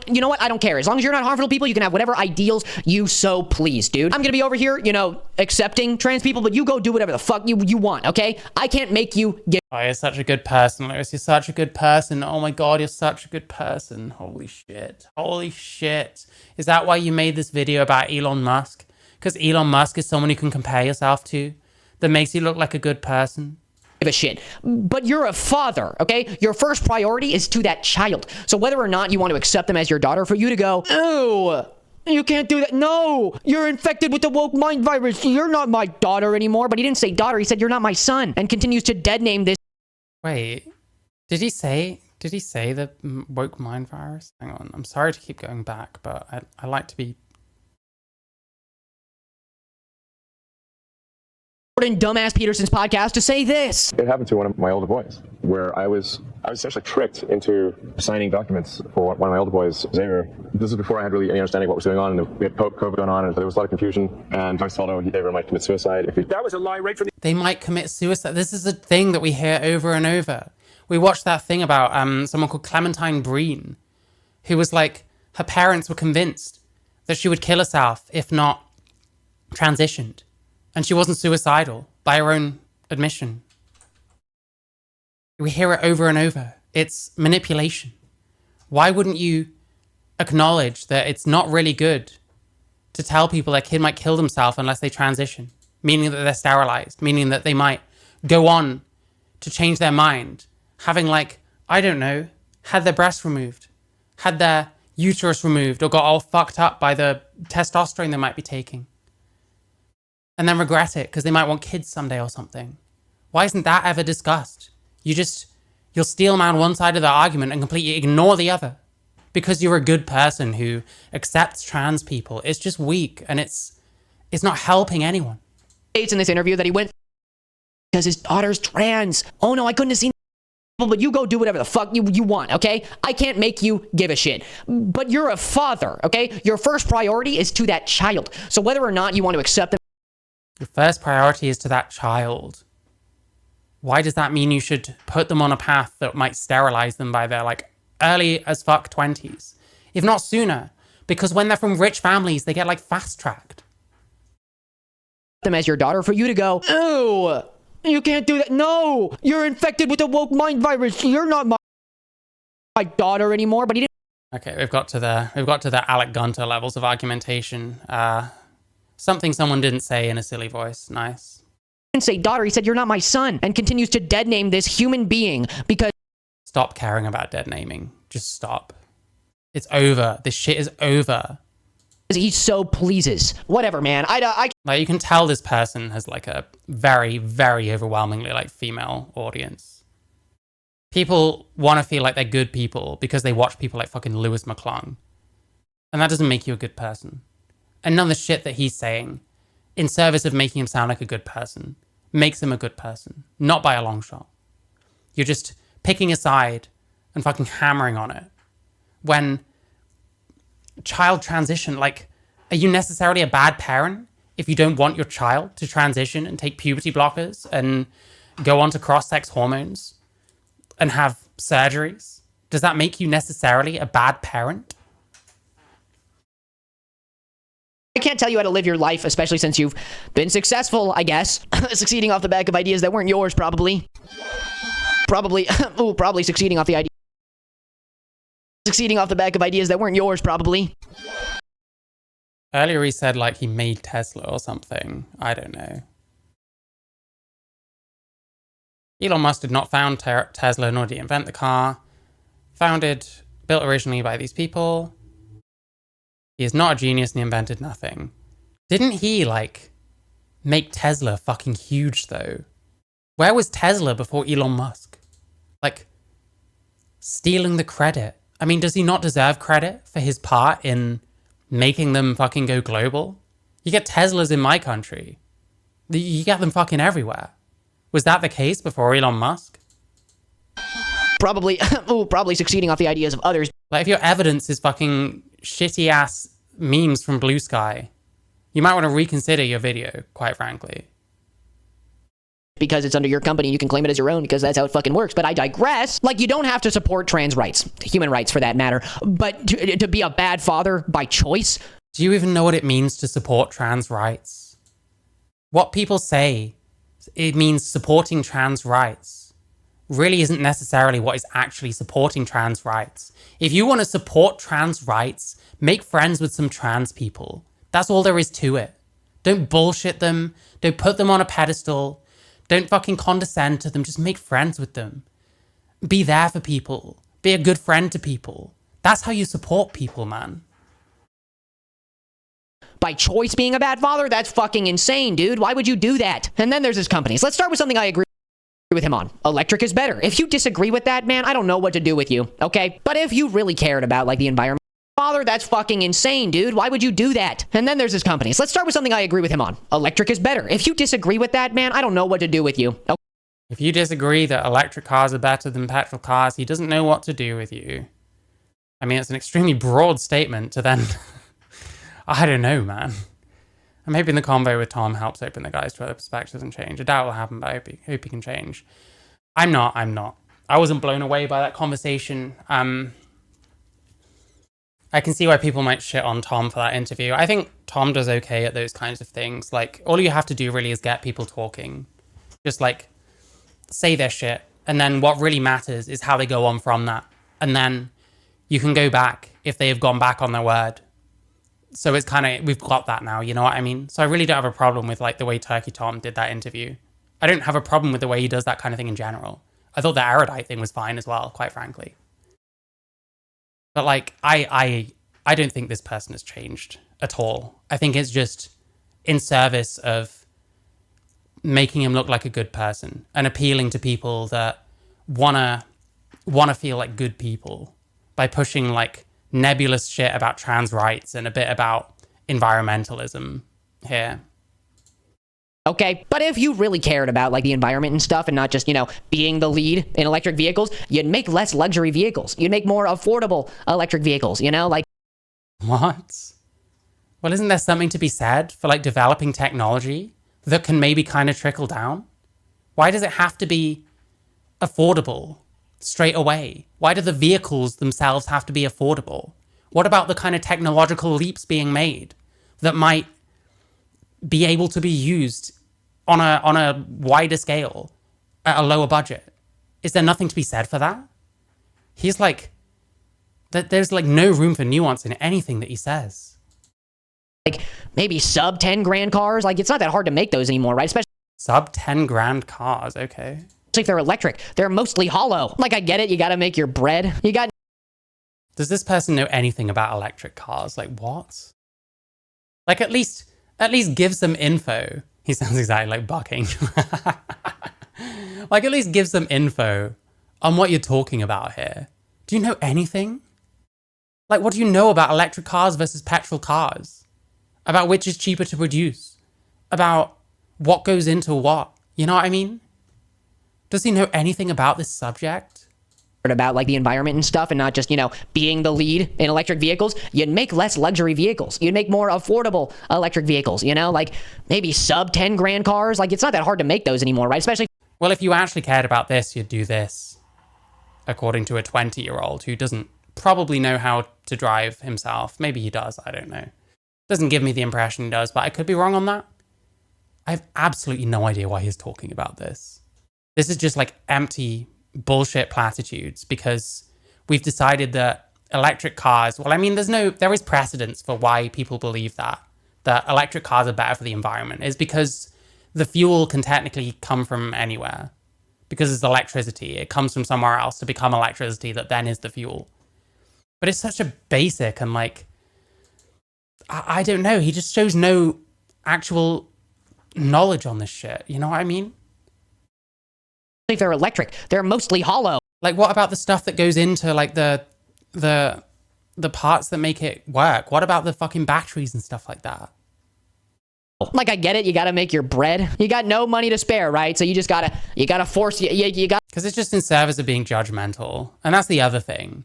Speaker 1: You know what? I don't care. As long as you're not harmful to people, you can have whatever ideals you so please, dude. I'm gonna be over here, accepting trans people, but you go do whatever the fuck you want, okay? I can't make you get
Speaker 2: Oh, you're such a good person, Lewis. You're such a good person. Oh my god, you're such a good person. Holy shit. Holy shit. Is that why you made this video about Elon Musk? Because Elon Musk is someone you can compare yourself to that makes you look like a good person?
Speaker 1: give a shit. But you're a father, okay? Your first priority is to that child. So whether or not you want to accept them as your daughter, for you to go, ew, you can't do that. No, you're infected with the woke mind virus. You're not my daughter anymore. But he didn't say daughter. He said, you're not my son, and continues to dead name this.
Speaker 2: Wait, did he say the woke mind virus? Hang on, I'm sorry to keep going back, but I like to be...
Speaker 1: In Dumbass Peterson's podcast to say this.
Speaker 6: It happened to one of my older boys, where I was essentially tricked into signing documents for one of my older boys, Xavier. This is before I had really any understanding of what was going on, and we had COVID going on, and there was a lot of confusion, and I was told, Xavier might commit suicide.
Speaker 8: That was a lie right from the...
Speaker 2: They might commit suicide. This is a thing that we hear over and over. We watched that thing about someone called Clementine Breen, who was like, her parents were convinced that she would kill herself if not transitioned. And she wasn't suicidal, by her own admission. We hear it over and over. It's manipulation. Why wouldn't you acknowledge that it's not really good to tell people their kid might kill themselves unless they transition? Meaning that they're sterilized, meaning that they might go on to change their mind, having like, I don't know, had their breast removed, had their uterus removed, or got all fucked up by the testosterone they might be taking. And then regret it because they might want kids someday or something. Why isn't that ever discussed? You'll steel man one side of the argument and completely ignore the other because you're a good person who accepts trans people. It's just weak, and it's not helping anyone.
Speaker 1: States in this interview that he went because his daughter's trans. Oh no, I couldn't have seen that. But you go do whatever the fuck you want, okay? I can't make you give a shit. But you're a father, okay? Your first priority is to that child. So whether or not you want to accept them.
Speaker 2: Your first priority is to that child. Why does that mean you should put them on a path that might sterilize them by their like early as fuck 20s? If not sooner, because when they're from rich families, they get like fast tracked.
Speaker 1: Them as your daughter, for you to go, ew, you can't do that. No, you're infected with the woke mind virus. You're not my daughter anymore. But he didn't.
Speaker 2: Okay, we've got to the Alec Gunter levels of argumentation. Something someone didn't say in a silly voice. Nice.
Speaker 1: And say daughter, he said you're not my son, and continues to dead name this human being because
Speaker 2: Stop caring about dead naming. Just stop. It's over. This shit is over.
Speaker 1: he so pleases. Whatever, man. I
Speaker 2: Like, you can tell this person has like a very, very overwhelmingly like female audience. People want to feel like they're good people because they watch people like fucking Lewis McClung. And that doesn't make you a good person. And none of the shit that he's saying, in service of making him sound like a good person, makes him a good person. Not by a long shot. You're just picking a side and fucking hammering on it. When child transition, like, are you necessarily a bad parent if you don't want your child to transition and take puberty blockers and go on to cross-sex hormones and have surgeries? Does that make you necessarily a bad parent?
Speaker 1: can't tell you how to live your life, especially since you've been successful, I guess. Succeeding off the back of ideas that weren't yours, probably. Probably succeeding off the idea. Succeeding off the back of ideas that weren't yours, probably.
Speaker 2: Earlier he said like he made Tesla or something. I don't know. Elon Musk did not found Tesla, nor did he invent the car. Built originally by these people. He is not a genius and he invented nothing. Didn't he, like, make Tesla fucking huge, though? Where was Tesla before Elon Musk? Like, stealing the credit. I mean, does he not deserve credit for his part in making them fucking go global? You get Teslas in my country. You get them fucking everywhere. Was that the case before Elon Musk?
Speaker 1: Probably succeeding off the ideas of others.
Speaker 2: Like, if your evidence is fucking shitty ass memes from Blue Sky, you might want to reconsider your video, quite frankly.
Speaker 1: Because it's under your company, you can claim it as your own because that's how it fucking works. But I digress. Like, you don't have to support trans rights, human rights for that matter, but to be a bad father by choice.
Speaker 2: Do you even know what it means to support trans rights? What people say it means supporting trans rights really isn't necessarily what is actually supporting trans rights. If you want to support trans rights, make friends with some trans people. That's all there is to it. Don't bullshit them. Don't put them on a pedestal. Don't fucking condescend to them. Just make friends with them. Be there for people. Be a good friend to people. That's how you support people, man.
Speaker 1: By choice being a bad father? That's fucking insane, dude. Why would you do that? And then there's his companies. Let's start with something I agree with him on. Electric is better. If you disagree with that, man, I don't know what to do with you, okay? But if you really cared about, like, the environment, father, that's fucking insane, dude. Why would you do that? And then there's his companies. Let's start with something I agree with him on. Electric is better. If you disagree with that, man, I don't know what to do with you, okay?
Speaker 2: If you disagree that electric cars are better than petrol cars, he doesn't know what to do with you. I mean, it's an extremely broad statement to then... I don't know, man. I'm hoping the convo with Tom helps open the guys to other perspectives and change. I doubt it will happen, but I hope he can change. I'm not. I wasn't blown away by that conversation. I can see why people might shit on Tom for that interview. I think Tom does okay at those kinds of things. Like, all you have to do really is get people talking. Just, like, say their shit. And then what really matters is how they go on from that. And then you can go back if they have gone back on their word. So it's kind of, we've got that now, you know what I mean? So I really don't have a problem with, like, the way Turkey Tom did that interview. I don't have a problem with the way he does that kind of thing in general. I thought the erudite thing was fine as well, quite frankly. But, like, I don't think this person has changed at all. I think it's just in service of making him look like a good person and appealing to people that wanna feel like good people by pushing, like, nebulous shit about trans rights and a bit about environmentalism here.
Speaker 1: Okay, but if you really cared about, like, the environment and stuff and not just, you know, being the lead in electric vehicles, you'd make less luxury vehicles. You'd make more affordable electric vehicles, you know, like...
Speaker 2: What? Well, isn't there something to be said for, like, developing technology that can maybe kind of trickle down? Why does it have to be affordable straight away? Why do the vehicles themselves have to be affordable? What about the kind of technological leaps being made that might be able to be used on a wider scale at a lower budget? Is there nothing to be said for that? He's like That there's like no room for nuance in anything that he says.
Speaker 1: Like maybe sub 10 grand cars. Like it's not that hard to make those anymore, right? Especially
Speaker 2: Sub 10 grand cars, okay.
Speaker 1: if they're electric. They're mostly hollow. Like I get it. You got to make your bread.
Speaker 2: Does this person know anything about electric cars? Like what? Like at least give some info. He sounds exactly like bucking. Like at least give some info on what you're talking about here. Do you know anything? Like what do you know about electric cars versus petrol cars? About which is cheaper to produce? About what goes into what? You know what I mean? Does he know anything about this subject?
Speaker 1: About like the environment and stuff, and not just, you know, being the lead in electric vehicles. You'd make less luxury vehicles. You'd make more affordable electric vehicles, you know, like maybe sub 10 grand cars. Like it's not that hard to make those anymore, right? Especially.
Speaker 2: Well, if you actually cared about this, you'd do this. According to a 20-year-old who doesn't probably know how to drive himself. Maybe he does, I don't know. Doesn't give me the impression he does, but I could be wrong on that. I have absolutely no idea why he's talking about this. This is just like empty bullshit platitudes because we've decided that electric cars, well, I mean, there is precedence for why people believe that electric cars are better for the environment is because the fuel can technically come from anywhere because it's electricity. It comes from somewhere else to become electricity that then is the fuel. But it's such a basic and like, I don't know. He just shows no actual knowledge on this shit. You know what I mean?
Speaker 1: If they're electric, they're mostly hollow.
Speaker 2: Like what about the stuff that goes into like the parts that make it work? What about the fucking batteries and stuff like that?
Speaker 1: Like I get it. You got to make your bread. You got no money to spare, right? So you just gotta force you got.
Speaker 2: Because it's just in service of being judgmental. And that's the other thing.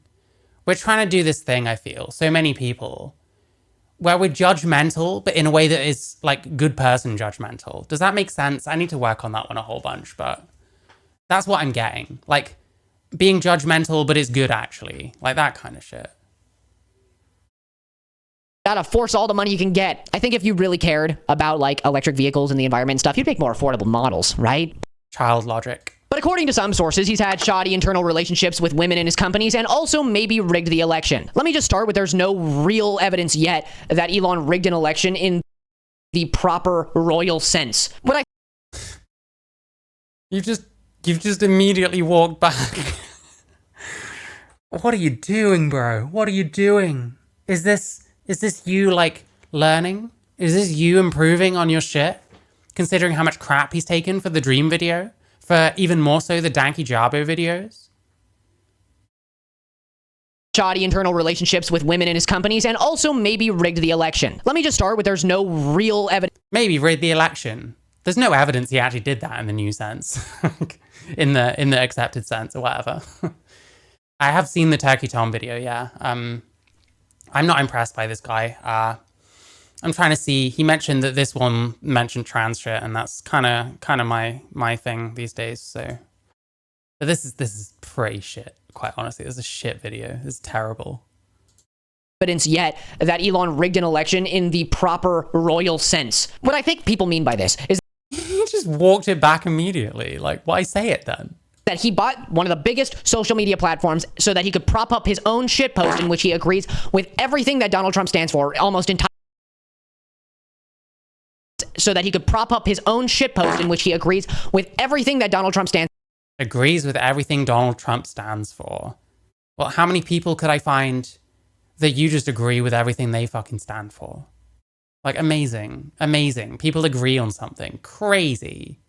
Speaker 2: We're trying to do this thing, I feel, so many people, where we're judgmental, but in a way that is like good person judgmental. Does that make sense? I need to work on that one a whole bunch, but that's what I'm getting. Like being judgmental, but it's good actually. Like that kind of shit.
Speaker 1: Gotta force all the money you can get. I think if you really cared about like electric vehicles and the environment and stuff, you'd make more affordable models, right?
Speaker 2: Child logic.
Speaker 1: But according to some sources, he's had shoddy internal relationships with women in his companies and also maybe rigged the election. Let me just start with there's no real evidence yet that Elon rigged an election in the proper royal sense.
Speaker 2: You've just immediately walked back. What are you doing, bro? What are you doing? Is this you like learning? Is this you improving on your shit? Considering how much crap he's taken for the Dream video? For even more so the Danky Jabo videos?
Speaker 1: Shoddy internal relationships with women in his companies and also maybe rigged the election. Let me just start with there's no real evidence.
Speaker 2: Maybe rigged the election. There's no evidence he actually did that in the new sense. in the accepted sense or whatever. I have seen the Turkey Tom video, yeah. I'm not impressed by this guy. I'm trying to see, he mentioned that this one mentioned trans shit, and that's kind of my thing these days, so. But this is pretty shit, quite honestly. This is a shit video. This is terrible.
Speaker 1: Evidence yet that Elon rigged an election in the proper royal sense. What I think people mean by this is
Speaker 2: he just walked it back immediately. Like, why say it then?
Speaker 1: That he bought one of the biggest social media platforms so that he could prop up his own shitpost in which he agrees with everything that Donald Trump stands for, almost entirely. So that he could prop up his own shitpost in which he agrees with everything that Donald Trump stands for.
Speaker 2: Agrees with everything Donald Trump stands for. Well, how many people could I find that you just agree with everything they fucking stand for? Like, amazing. Amazing. People agree on something. Crazy.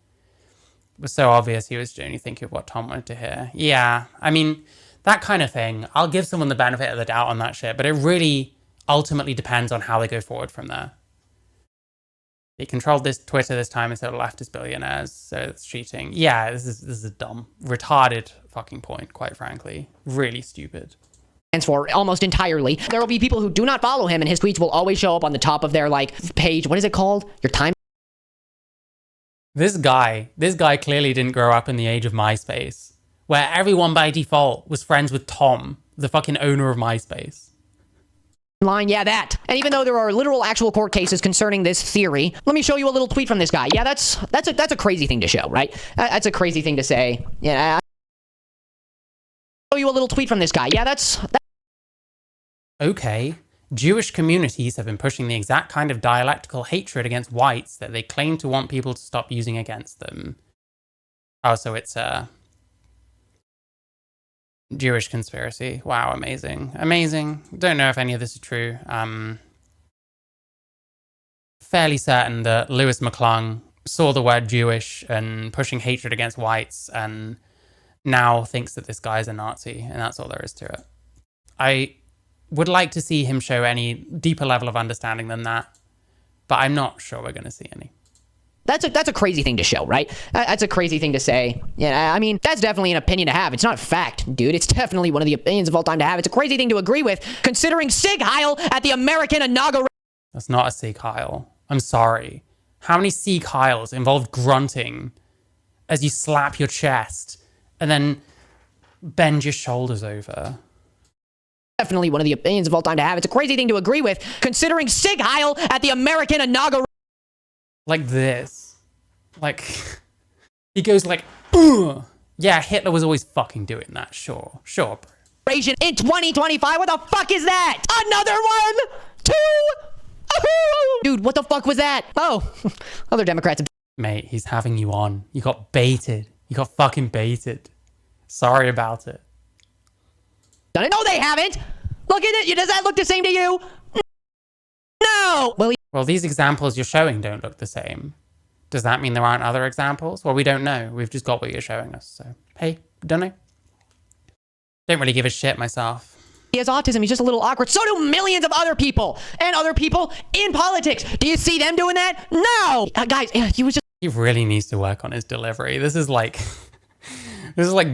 Speaker 2: It was so obvious he was only thinking of what Tom wanted to hear. Yeah, I mean, that kind of thing. I'll give someone the benefit of the doubt on that shit, but it really ultimately depends on how they go forward from there. He controlled this Twitter this time instead of leftist billionaires, so it's cheating. Yeah, this is a dumb, retarded fucking point, quite frankly. Really stupid.
Speaker 1: For almost entirely. There will be people who do not follow him, and his tweets will always show up on the top of their like page. What is it called? Your time.
Speaker 2: This guy clearly didn't grow up in the age of MySpace, where everyone by default was friends with Tom, the fucking owner of MySpace.
Speaker 1: Line, yeah, that. And even though there are literal actual court cases concerning this theory, let me show you a little tweet from this guy. Yeah, that's a crazy thing to show, right? That's a crazy thing to say. Yeah. Show you a little tweet from this guy. Yeah, that's
Speaker 2: okay, Jewish communities have been pushing the exact kind of dialectical hatred against whites that they claim to want people to stop using against them. Oh, so it's a Jewish conspiracy. Wow, amazing. Amazing. Don't know if any of this is true. Fairly certain that Lewis McClung saw the word Jewish and pushing hatred against whites and now thinks that this guy's a Nazi, and that's all there is to it. I would like to see him show any deeper level of understanding than that, but I'm not sure we're going to see any.
Speaker 1: That's a crazy thing to show, right? That's a crazy thing to say. Yeah, I mean, that's definitely an opinion to have. It's not a fact, dude. It's definitely one of the opinions of all time to have. It's a crazy thing to agree with, considering Sig Heil at the American inauguration.
Speaker 2: That's not a Sig Heil. I'm sorry. How many Sig Heils involve grunting as you slap your chest and then bend your shoulders over?
Speaker 1: Definitely one of the opinions of all time to have. It's a crazy thing to agree with, considering Sig Heil at the American inauguration.
Speaker 2: Like this. Like, he goes like, ugh. Yeah, Hitler was always fucking doing that. Sure, bro.
Speaker 1: In 2025, what the fuck is that? Another one? Two? Dude, what the fuck was that? Oh, other Democrats.
Speaker 2: Mate, he's having you on. You got baited. You got fucking baited. Sorry about it.
Speaker 1: Done it? No, they haven't. Look at it. Does that look the same to you? No.
Speaker 2: Well, these examples you're showing don't look the same. Does that mean there aren't other examples? Well, we don't know. We've just got what you're showing us. So, hey, don't know. Don't really give a shit myself.
Speaker 1: He has autism. He's just a little awkward. So do millions of other people. And other people in politics. Do you see them doing that? No. Guys, he
Speaker 2: really needs to work on his delivery. This is like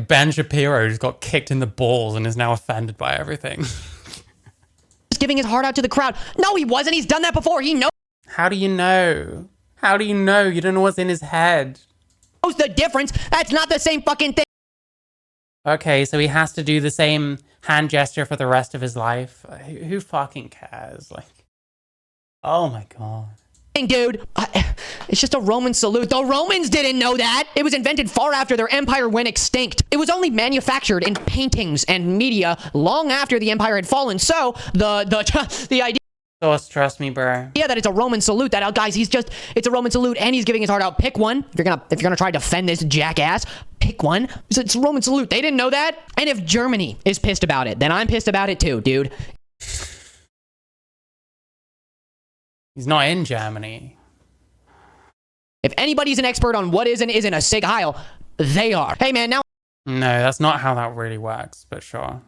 Speaker 2: Ben Shapiro who's got kicked in the balls and is now offended by everything.
Speaker 1: Just giving his heart out to the crowd. No, he wasn't. He's done that before. He knows.
Speaker 2: How do you know? How do you know? You don't know what's in his head.
Speaker 1: Knows the difference. That's not the same fucking thing.
Speaker 2: Okay, so he has to do the same hand gesture for the rest of his life. Who fucking cares? Like, oh my god.
Speaker 1: Dude, it's just a Roman salute. The Romans didn't know that. It was invented far after their empire went extinct. It was only manufactured in paintings and media long after the empire had fallen. So the idea.
Speaker 2: Trust me, bro.
Speaker 1: Yeah, that it's a Roman salute. That guys, it's a Roman salute, and he's giving his heart out. Pick one. If you're gonna try to defend this jackass, pick one. It's a Roman salute. They didn't know that. And if Germany is pissed about it, then I'm pissed about it too, dude.
Speaker 2: He's not in Germany.
Speaker 1: If anybody's an expert on what is and isn't a Sig Heil, they are. Hey man, now.
Speaker 2: No, that's not how that really works. But sure.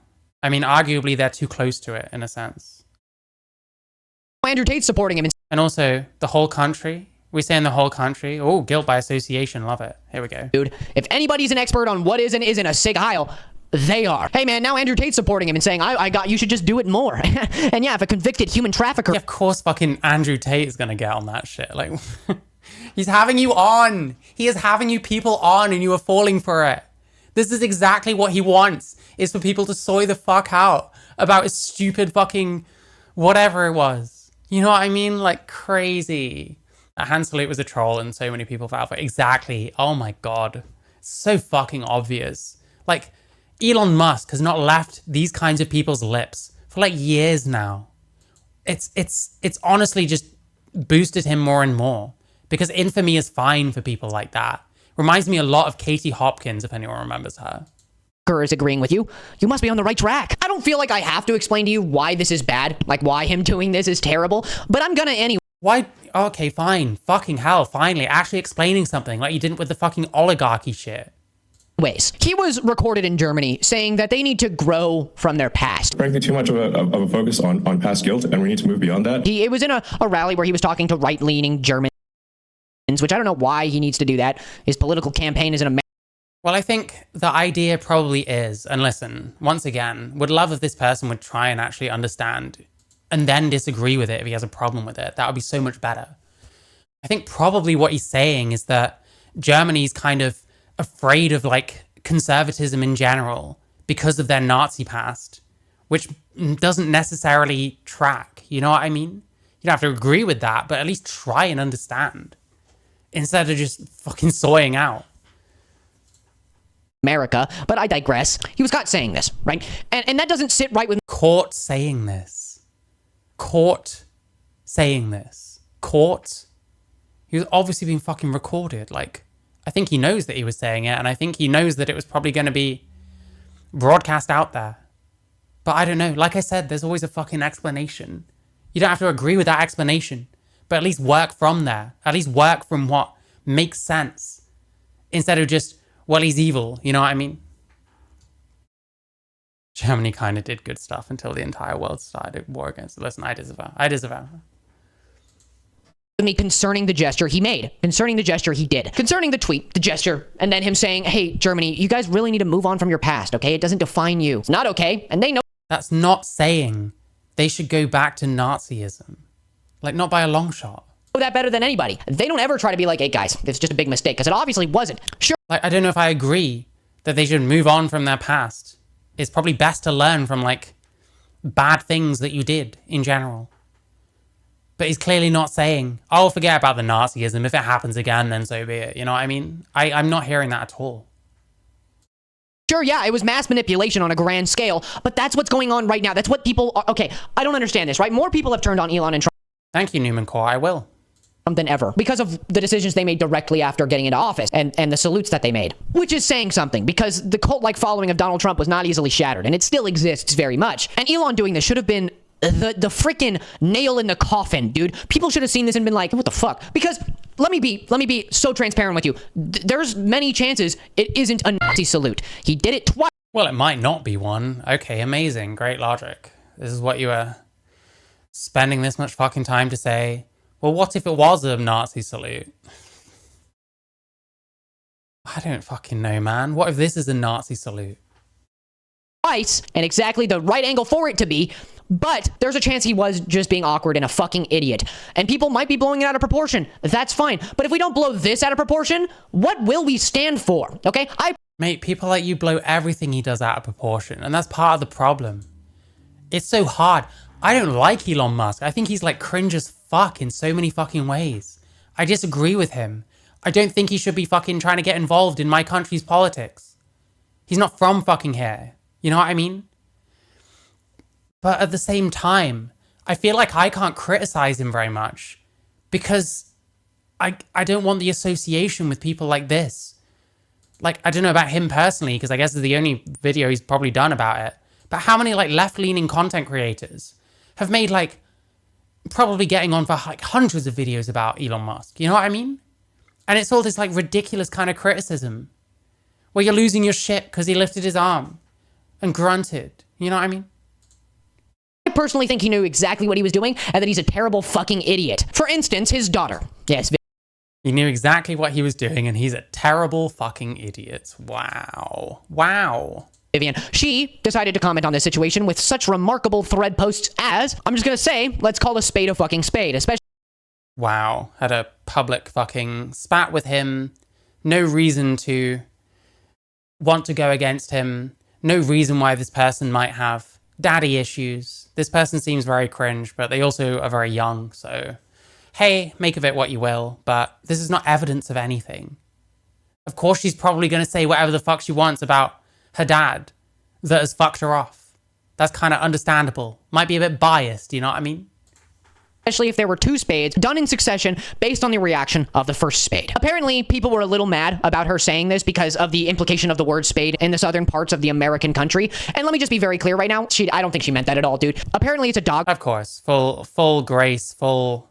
Speaker 2: I mean, arguably they're too close to it in a sense.
Speaker 1: Andrew Tate's supporting him.
Speaker 2: And also, the whole country. We say in the whole country. Oh, guilt by association. Love it. Here we go.
Speaker 1: Dude, if anybody's an expert on what is and isn't a Sig Heil, they are. Hey man, now Andrew Tate's supporting him and saying, you should just do it more. And yeah, if a convicted human trafficker.
Speaker 2: Yeah, of course fucking Andrew Tate is gonna get on that shit. Like, he's having you on. He is having you people on and you are falling for it. This is exactly what he wants, is for people to soy the fuck out about his stupid fucking whatever it was. You know what I mean? Like, crazy. A hand salute was a troll and so many people fell for it. Exactly. Oh my god. So fucking obvious. Like, Elon Musk has not left these kinds of people's lips for like years now. It's honestly just boosted him more and more because infamy is fine for people like that. Reminds me a lot of Katie Hopkins, if anyone remembers her.
Speaker 1: Is agreeing with you. You must be on the right track. I don't feel like I have to explain to you why this is bad, like why him doing this is terrible, but I'm gonna anyway.
Speaker 2: Why? Okay, fine. Fucking hell, finally. Actually explaining something like you didn't with the fucking oligarchy shit.
Speaker 1: He was recorded in Germany saying that they need to grow from their past.
Speaker 6: Frankly, too much of a focus on past guilt, and we need to move beyond that.
Speaker 1: It was in a rally where he was talking to right-leaning Germans, which I don't know why he needs to do that. His political campaign is in America.
Speaker 2: Well, I think the idea probably is, and listen, once again, would love if this person would try and actually understand and then disagree with it if he has a problem with it. That would be so much better. I think probably what he's saying is that Germany's kind of afraid of like conservatism in general because of their Nazi past, which doesn't necessarily track. You know what I mean? You don't have to agree with that, but at least try and understand instead of just fucking soying out.
Speaker 1: America, but I digress. He was caught saying this, right? And that doesn't sit right with
Speaker 2: caught saying this. caught saying this. Caught. He was obviously being fucking recorded. Like, I think he knows that he was saying it, and I think he knows that it was probably going to be broadcast out there. But I don't know. Like I said, there's always a fucking explanation. You don't have to agree with that explanation, but at least work from there. At least work from what makes sense. Instead of just, well, he's evil. You know what I mean? Germany kind of did good stuff until the entire world started a war against it. Listen, I disavow.
Speaker 1: Me concerning the gesture he made, concerning the gesture he did, concerning the tweet, the gesture, and then him saying, hey, Germany, you guys really need to move on from your past, okay? It doesn't define you. It's not okay, and they know.
Speaker 2: That's not saying they should go back to Nazism. Like, not by a long shot.
Speaker 1: That better than anybody. They don't ever try to be like, hey, guys, it's just a big mistake, because it obviously wasn't. Sure.
Speaker 2: Like, I don't know if I agree that they should move on from their past. It's probably best to learn from, like, bad things that you did in general. But he's clearly not saying, oh, forget about the Nazism. If it happens again, then so be it. You know what I mean? I'm not hearing that at all.
Speaker 1: Sure, yeah, it was mass manipulation on a grand scale, but that's what's going on right now. That's what people are. Okay, I don't understand this, right? More people have turned on Elon and Trump.
Speaker 2: Thank you, Newman Core. I will.
Speaker 1: Than ever, because of the decisions they made directly after getting into office and the salutes that they made, which is saying something, because the cult-like following of Donald Trump was not easily shattered, and it still exists very much. And Elon doing this should have been the freaking nail in the coffin, dude. People should have seen this and been like, what the fuck? Because let me be so transparent with you. There's many chances it isn't a Nazi salute. He did it twice.
Speaker 2: Well, it might not be one. Okay, amazing. Great logic. This is what you were spending this much fucking time to say. Well, what if it was a Nazi salute? I don't fucking know, man. What if this is a Nazi salute?
Speaker 1: Twice, and exactly the right angle for it to be, but there's a chance he was just being awkward and a fucking idiot. And people might be blowing it out of proportion. That's fine. But if we don't blow this out of proportion, what will we stand for? Okay?
Speaker 2: Mate, people like you blow everything he does out of proportion, and that's part of the problem. It's so hard. I don't like Elon Musk. I think he's like cringe as fuck in so many fucking ways. I disagree with him. I don't think he should be fucking trying to get involved in my country's politics. He's not from fucking here. You know what I mean? But at the same time, I feel like I can't criticize him very much because I don't want the association with people like this. Like, I don't know about him personally, because I guess it's the only video he's probably done about it. But how many like left-leaning content creators have made like probably getting on for like hundreds of videos about Elon Musk? You know what I mean? And it's all this like ridiculous kind of criticism where you're losing your shit because he lifted his arm and grunted. You know what I mean?
Speaker 1: I personally think he knew exactly what he was doing and that he's a terrible fucking idiot. For instance, his daughter. Yes.
Speaker 2: He knew exactly what he was doing and he's a terrible fucking idiot. Wow. Wow.
Speaker 1: Vivian. She decided to comment on this situation with such remarkable thread posts as, I'm just gonna say, let's call a spade a fucking spade, especially.
Speaker 2: Wow. Had a public fucking spat with him. No reason to want to go against him. No reason why this person might have daddy issues. This person seems very cringe, but they also are very young, so hey, make of it what you will, but this is not evidence of anything. Of course she's probably going to say whatever the fuck she wants about her dad that has fucked her off. That's kind of understandable. Might be a bit biased, you know what I mean?
Speaker 1: Especially if there were two spades done in succession based on the reaction of the first spade. Apparently, people were a little mad about her saying this because of the implication of the word spade in the southern parts of the American country. And let me just be very clear right now. I don't think she meant that at all, dude. Apparently, it's a dog.
Speaker 2: Of course. Full grace, full...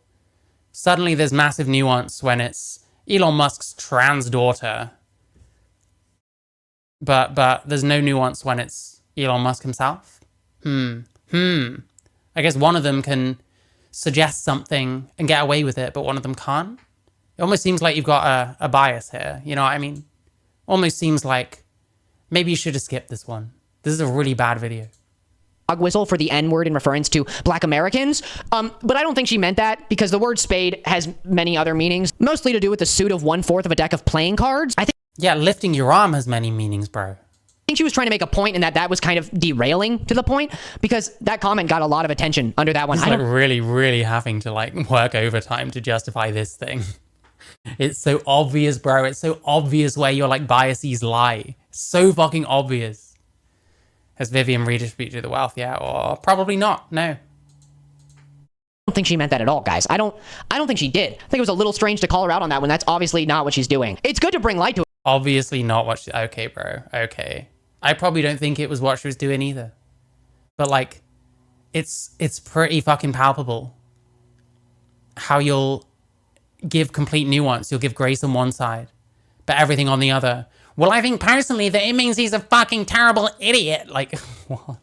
Speaker 2: Suddenly there's massive nuance when it's Elon Musk's trans daughter. But there's no nuance when it's Elon Musk himself. I guess one of them can suggest something and get away with it, but one of them can't. It almost seems like you've got a bias here. You know what I mean? Almost seems like maybe you should have skipped this one. This is a really bad video.
Speaker 1: Whistle for the N-word in reference to Black Americans. But I don't think she meant that because the word spade has many other meanings, mostly to do with the suit of 1/4 of a deck of playing cards.
Speaker 2: Yeah, lifting your arm has many meanings, bro.
Speaker 1: I think she was trying to make a point and that was kind of derailing to the point because that comment got a lot of attention under that one.
Speaker 2: It's like really having to like work overtime to justify this thing. It's so obvious, bro. It's so obvious where your like biases lie. So fucking obvious. Has Vivian redistributed the wealth? Yeah, or probably not. No.
Speaker 1: don't think she meant that at all, guys. I don't think she did. I think it was a little strange to call her out on that when that's obviously not what she's doing. It's good to bring light to it.
Speaker 2: Obviously not what she... Okay, bro. Okay. I probably don't think it was what she was doing either. But, like, it's pretty fucking palpable how you'll give complete nuance. You'll give grace on one side, but everything on the other. Well, I think personally that it means he's a fucking terrible idiot. Like, what?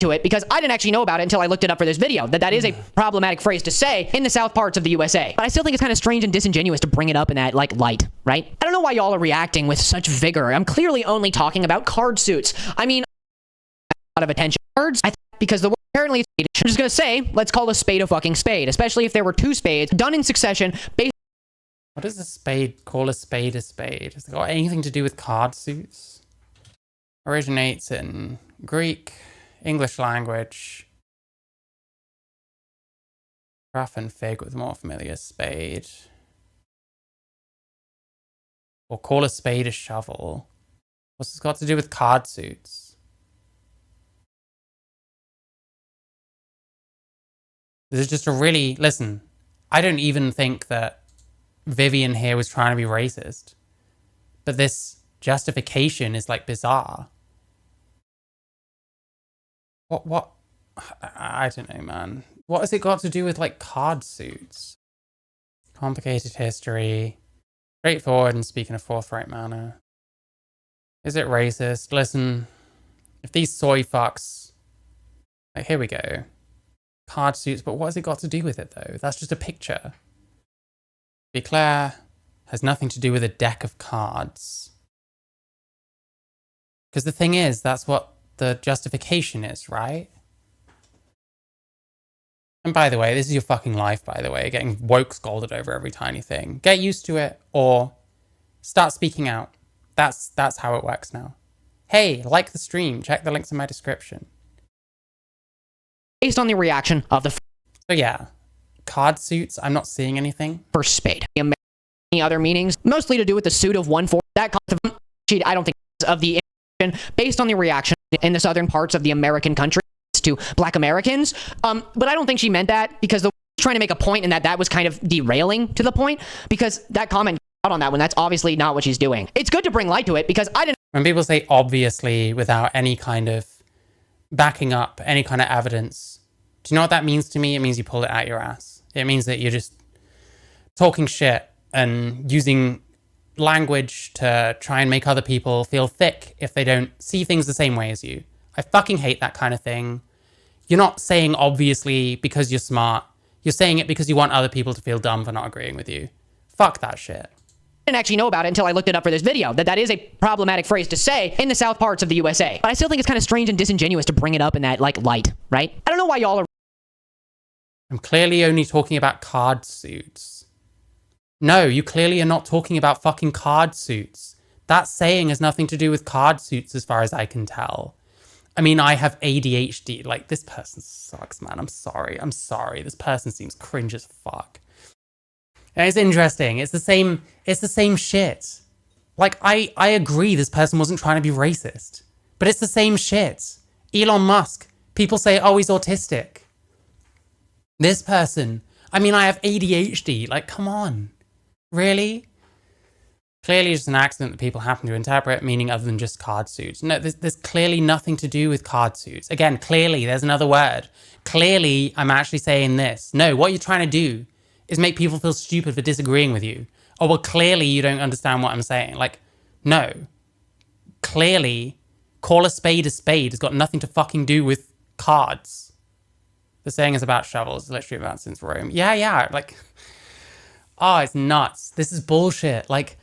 Speaker 1: To it because I didn't actually know about it until I looked it up for this video, that is a problematic phrase to say in the South parts of the USA. But I still think it's kind of strange and disingenuous to bring it up in that, like, light, right? I don't know why y'all are reacting with such vigor. I'm clearly only talking about card suits. I mean, a lot of attention. Cards, because the word apparently, I'm just gonna say, let's call a spade a fucking spade, especially if there were two spades done in succession based.
Speaker 2: What does a spade call a spade a spade? Has it got anything to do with card suits? Originates in Greek, English language. Rough and fig with more familiar spade. Or call a spade a shovel. What's this got to do with card suits? This is just a really... Listen, I don't even think that Vivian here was trying to be racist. But this justification is, like, bizarre. What? I don't know, man. What has it got to do with, like, card suits? Complicated history. Straightforward and speak in a forthright manner. Is it racist? Listen, if these soy fucks... Like, here we go. Card suits, but what has it got to do with it, though? That's just a picture. To be clear, has nothing to do with a deck of cards. Because the thing is, that's what the justification is, right? And by the way, this is your fucking life, by the way, getting woke scolded over every tiny thing. Get used to it, or start speaking out. That's how it works now. Hey, like the stream, check the links in my description.
Speaker 1: Based on the reaction of the
Speaker 2: So yeah, card suits, I'm not seeing anything.
Speaker 1: first spade. Any other meanings? Mostly to do with the suit of 1/4. That concept, I don't think, of the based on the reaction in the southern parts of the American country to black Americans. But I don't think she meant that because the trying to make a point and that was kind of derailing to the point because that comment out on that when that's obviously not what she's doing. It's good to bring light to it because I didn't...
Speaker 2: When people say obviously without any kind of backing up, any kind of evidence, do you know what that means to me? It means you pull it out your ass. It means that you're just talking shit and using language to try and make other people feel thick if they don't see things the same way as you. I fucking hate that kind of thing. You're not saying obviously because you're smart. You're saying it because you want other people to feel dumb for not agreeing with you. Fuck that shit.
Speaker 1: Didn't actually know about it until I looked it up for this video, that is a problematic phrase to say in the South parts of the USA. But I still think it's kind of strange and disingenuous to bring it up in that, like, light, right? I don't know why y'all are...
Speaker 2: I'm clearly only talking about card suits. No, you clearly are not talking about fucking card suits. That saying has nothing to do with card suits as far as I can tell. I mean, I have ADHD. Like, this person sucks, man. I'm sorry. This person seems cringe as fuck. And it's interesting. It's the same shit. Like, I agree this person wasn't trying to be racist. But it's the same shit. Elon Musk. People say, oh, he's autistic. This person. I mean, I have ADHD. Like, come on. Really? Clearly just an accident that people happen to interpret, meaning other than just card suits. No, there's clearly nothing to do with card suits. Again, clearly, there's another word. Clearly, I'm actually saying this. No, what you're trying to do is make people feel stupid for disagreeing with you. Oh, well, clearly you don't understand what I'm saying. Like, no. Clearly, call a spade has got nothing to fucking do with cards. The saying is about shovels. It's literally about since Rome. Yeah, like... Oh, it's nuts. This is bullshit. Like,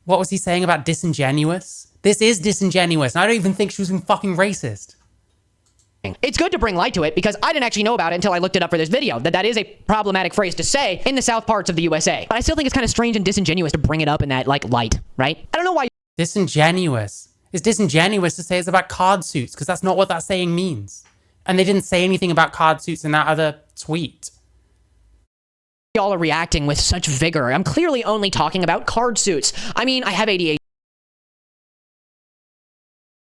Speaker 2: what was he saying about disingenuous? This is disingenuous, and I don't even think she was being fucking racist.
Speaker 1: It's good to bring light to it because I didn't actually know about it until I looked it up for this video, that is a problematic phrase to say in the South parts of the USA. But I still think it's kind of strange and disingenuous to bring it up in that, like, light, right? I don't know why...
Speaker 2: Disingenuous. It's disingenuous to say it's about card suits because that's not what that saying means. And they didn't say anything about card suits in that other tweet.
Speaker 1: Y'all are reacting with such vigor. I'm clearly only talking about card suits. I mean, I have ADHD.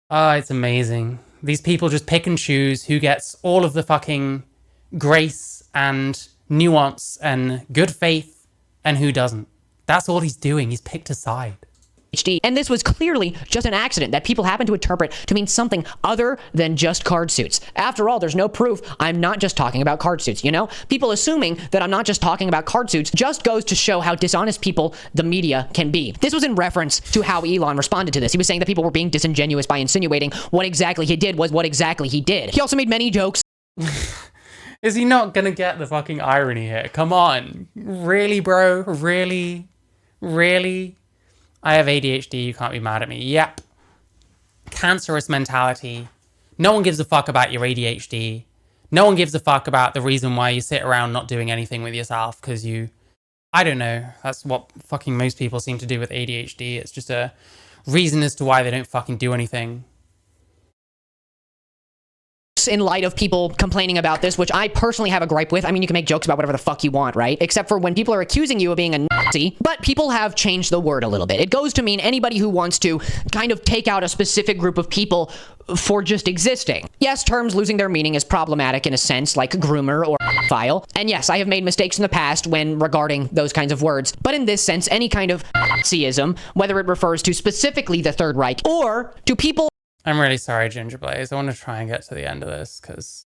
Speaker 2: Oh, it's amazing. These people just pick and choose who gets all of the fucking grace and nuance and good faith and who doesn't. That's all he's doing. He's picked a side.
Speaker 1: And this was clearly just an accident that people happen to interpret to mean something other than just card suits. After all, there's no proof I'm not just talking about card suits, you know? People assuming that I'm not just talking about card suits just goes to show how dishonest people the media can be. This was in reference to how Elon responded to this. He was saying that people were being disingenuous by insinuating what exactly he did was what exactly he did. He also made many jokes.
Speaker 2: Is he not gonna get the fucking irony here? Come on. Really, bro? Really? Really? I have ADHD, you can't be mad at me. Yep. Cancerous mentality. No one gives a fuck about your ADHD. No one gives a fuck about the reason why you sit around not doing anything with yourself because you... I don't know. That's what fucking most people seem to do with ADHD. It's just a reason as to why they don't fucking do anything.
Speaker 1: In light of people complaining about this, which I personally have a gripe with. I mean, you can make jokes about whatever the fuck you want, right? Except for when people are accusing you of being a Nazi, but people have changed the word a little bit. It goes to mean anybody who wants to kind of take out a specific group of people for just existing. Yes, terms losing their meaning is problematic in a sense, like groomer or file. And yes, I have made mistakes in the past when regarding those kinds of words. But in this sense, any kind of Nazism, whether it refers to specifically the Third Reich or to people...
Speaker 2: I'm really sorry, Ginger Blaze. I want to try and get to the end of this because,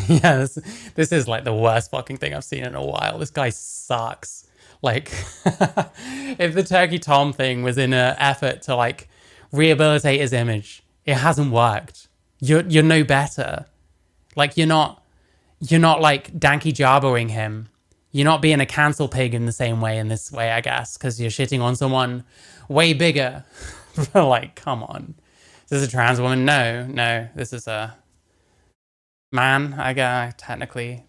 Speaker 2: yeah, this is like the worst fucking thing I've seen in a while. This guy sucks. Like, if the Turkey Tom thing was in an effort to like rehabilitate his image, it hasn't worked. You're no better. Like, you're not like Danky Jarboing him. You're not being a cancel pig in the same way in this way, I guess, because you're shitting on someone way bigger. Like, come on. Is this a trans woman? No. This is a man, I guess, technically.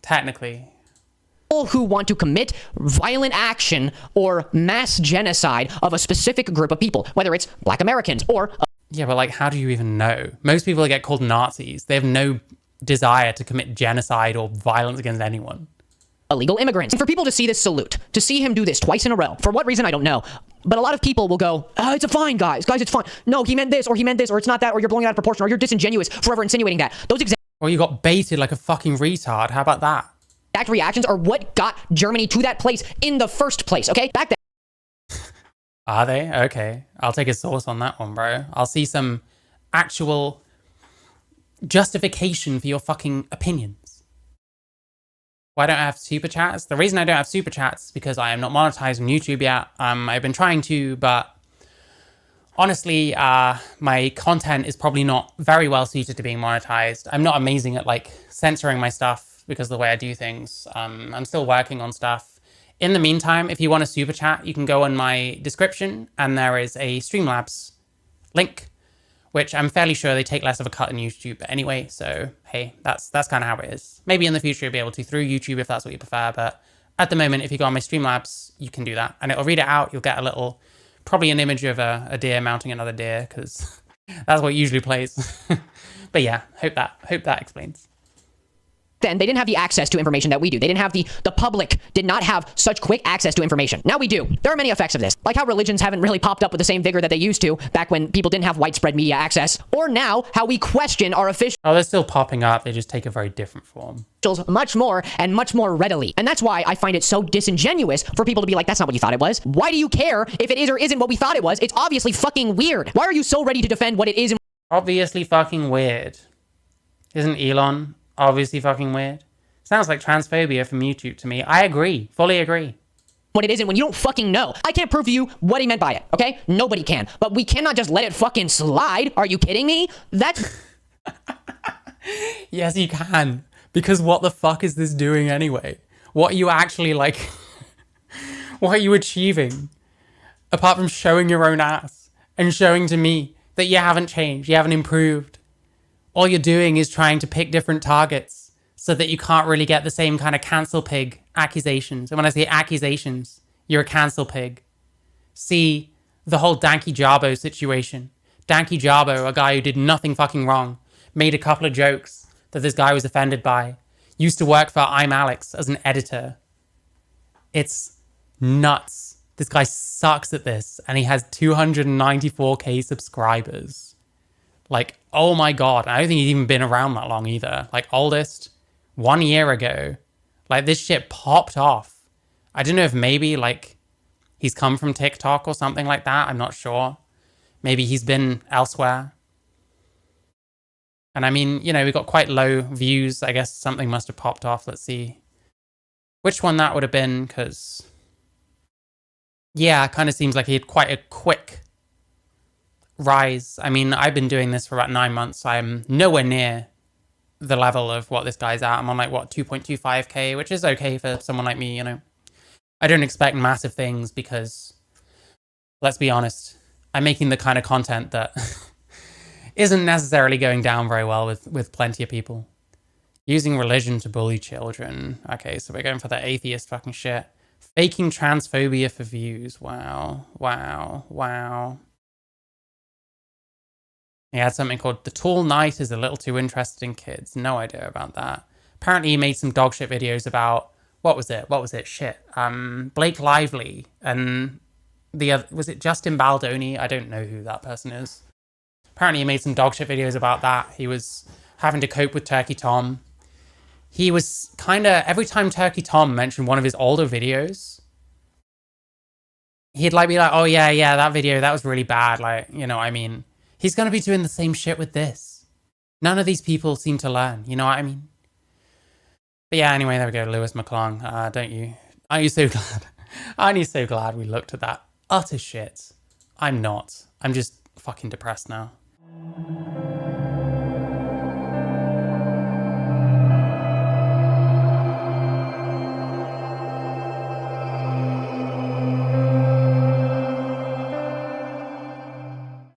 Speaker 1: People who want to commit violent action or mass genocide of a specific group of people, whether it's Black Americans or...
Speaker 2: Yeah, but like, how do you even know? Most people that get called Nazis, they have no desire to commit genocide or violence against anyone.
Speaker 1: Illegal immigrants. And for people to see this salute, to see him do this twice in a row, for what reason, I don't know. But a lot of people will go, it's a fine, guys. Guys, it's fine. No, he meant this, or it's not that, or you're blowing it out of proportion, or you're disingenuous, forever insinuating that. Those
Speaker 2: or you got baited like a fucking retard. How about that?
Speaker 1: exact reactions are what got Germany to that place in the first place, okay? Back then.
Speaker 2: Are they? Okay. I'll take a source on that one, bro. I'll see some actual justification for your fucking opinions. Why don't I have super chats? The reason I don't have super chats is because I am not monetized on YouTube yet. I've been trying to, but honestly, my content is probably not very well suited to being monetized. I'm not amazing at like censoring my stuff because of the way I do things. I'm still working on stuff. In the meantime, if you want a super chat, you can go in my description and there is a Streamlabs link, which I'm fairly sure they take less of a cut than YouTube anyway. So, hey, that's kind of how it is. Maybe in the future you'll be able to through YouTube if that's what you prefer. But at the moment, if you go on my Streamlabs, you can do that. And it'll read it out. You'll get a little, probably an image of a deer mounting another deer because that's what usually plays. But yeah, hope that explains.
Speaker 1: Then they didn't have the access to information that we do. They didn't have the public did not have such quick access to information. Now we do. There are many effects of this, like how religions haven't really popped up with the same vigor that they used to back when people didn't have widespread media access, or now how we question our officials.
Speaker 2: Oh, they're still popping up. They just take a very different form.
Speaker 1: Much more and much more readily. And that's why I find it so disingenuous for people to be like, that's not what you thought it was. Why do you care if it is or isn't what we thought it was? It's obviously fucking weird. Why are you so ready to defend what it is?
Speaker 2: Obviously fucking weird. Isn't Elon obviously fucking weird? Sounds like transphobia from YouTube to me. I agree. Fully agree.
Speaker 1: What it isn't when you don't fucking know. I can't prove to you what he meant by it, okay? Nobody can. But we cannot just let it fucking slide. Are you kidding me? That's...
Speaker 2: Yes, you can. Because what the fuck is this doing anyway? What are you actually like... What are you achieving? Apart from showing your own ass and showing to me that you haven't changed, you haven't improved. All you're doing is trying to pick different targets so that you can't really get the same kind of cancel pig accusations. And when I say accusations, you're a cancel pig. See the whole Danky Jarbo situation. Danky Jarbo, a guy who did nothing fucking wrong, made a couple of jokes that this guy was offended by. Used to work for I'm Alex as an editor. It's nuts. This guy sucks at this, and he has 294k subscribers. Like, oh my god. I don't think he's even been around that long either. Like, oldest 1 year ago. Like, this shit popped off. I don't know if maybe, like, he's come from TikTok or something like that. I'm not sure. Maybe he's been elsewhere. And I mean, you know, we got quite low views. I guess something must have popped off. Let's see which one that would have been, because, yeah, it kind of seems like he had quite a quick rise. I mean, I've been doing this for about 9 months. I'm nowhere near the level of what this guy's at. I'm on like, what, 2.25k, which is okay for someone like me, you know. I don't expect massive things because, let's be honest, I'm making the kind of content that isn't necessarily going down very well with plenty of people. Using religion to bully children. Okay, so we're going for the atheist fucking shit. Faking transphobia for views. Wow, wow, wow. He had something called The Tall Night is a little too interested in kids. No idea about that. Apparently he made some dog shit videos about, what was it? Shit. Blake Lively and the other, was it Justin Baldoni? I don't know who that person is. Apparently he made some dog shit videos about that. He was having to cope with Turkey Tom. He was kind of, every time Turkey Tom mentioned one of his older videos, he'd like be like, oh yeah, that video, that was really bad. Like, you know what I mean? He's going to be doing the same shit with this. None of these people seem to learn, you know what I mean? But yeah, anyway, there we go, Lewis McClung. Aren't you so glad? Aren't you so glad we looked at that utter shit? I'm not. I'm just fucking depressed now.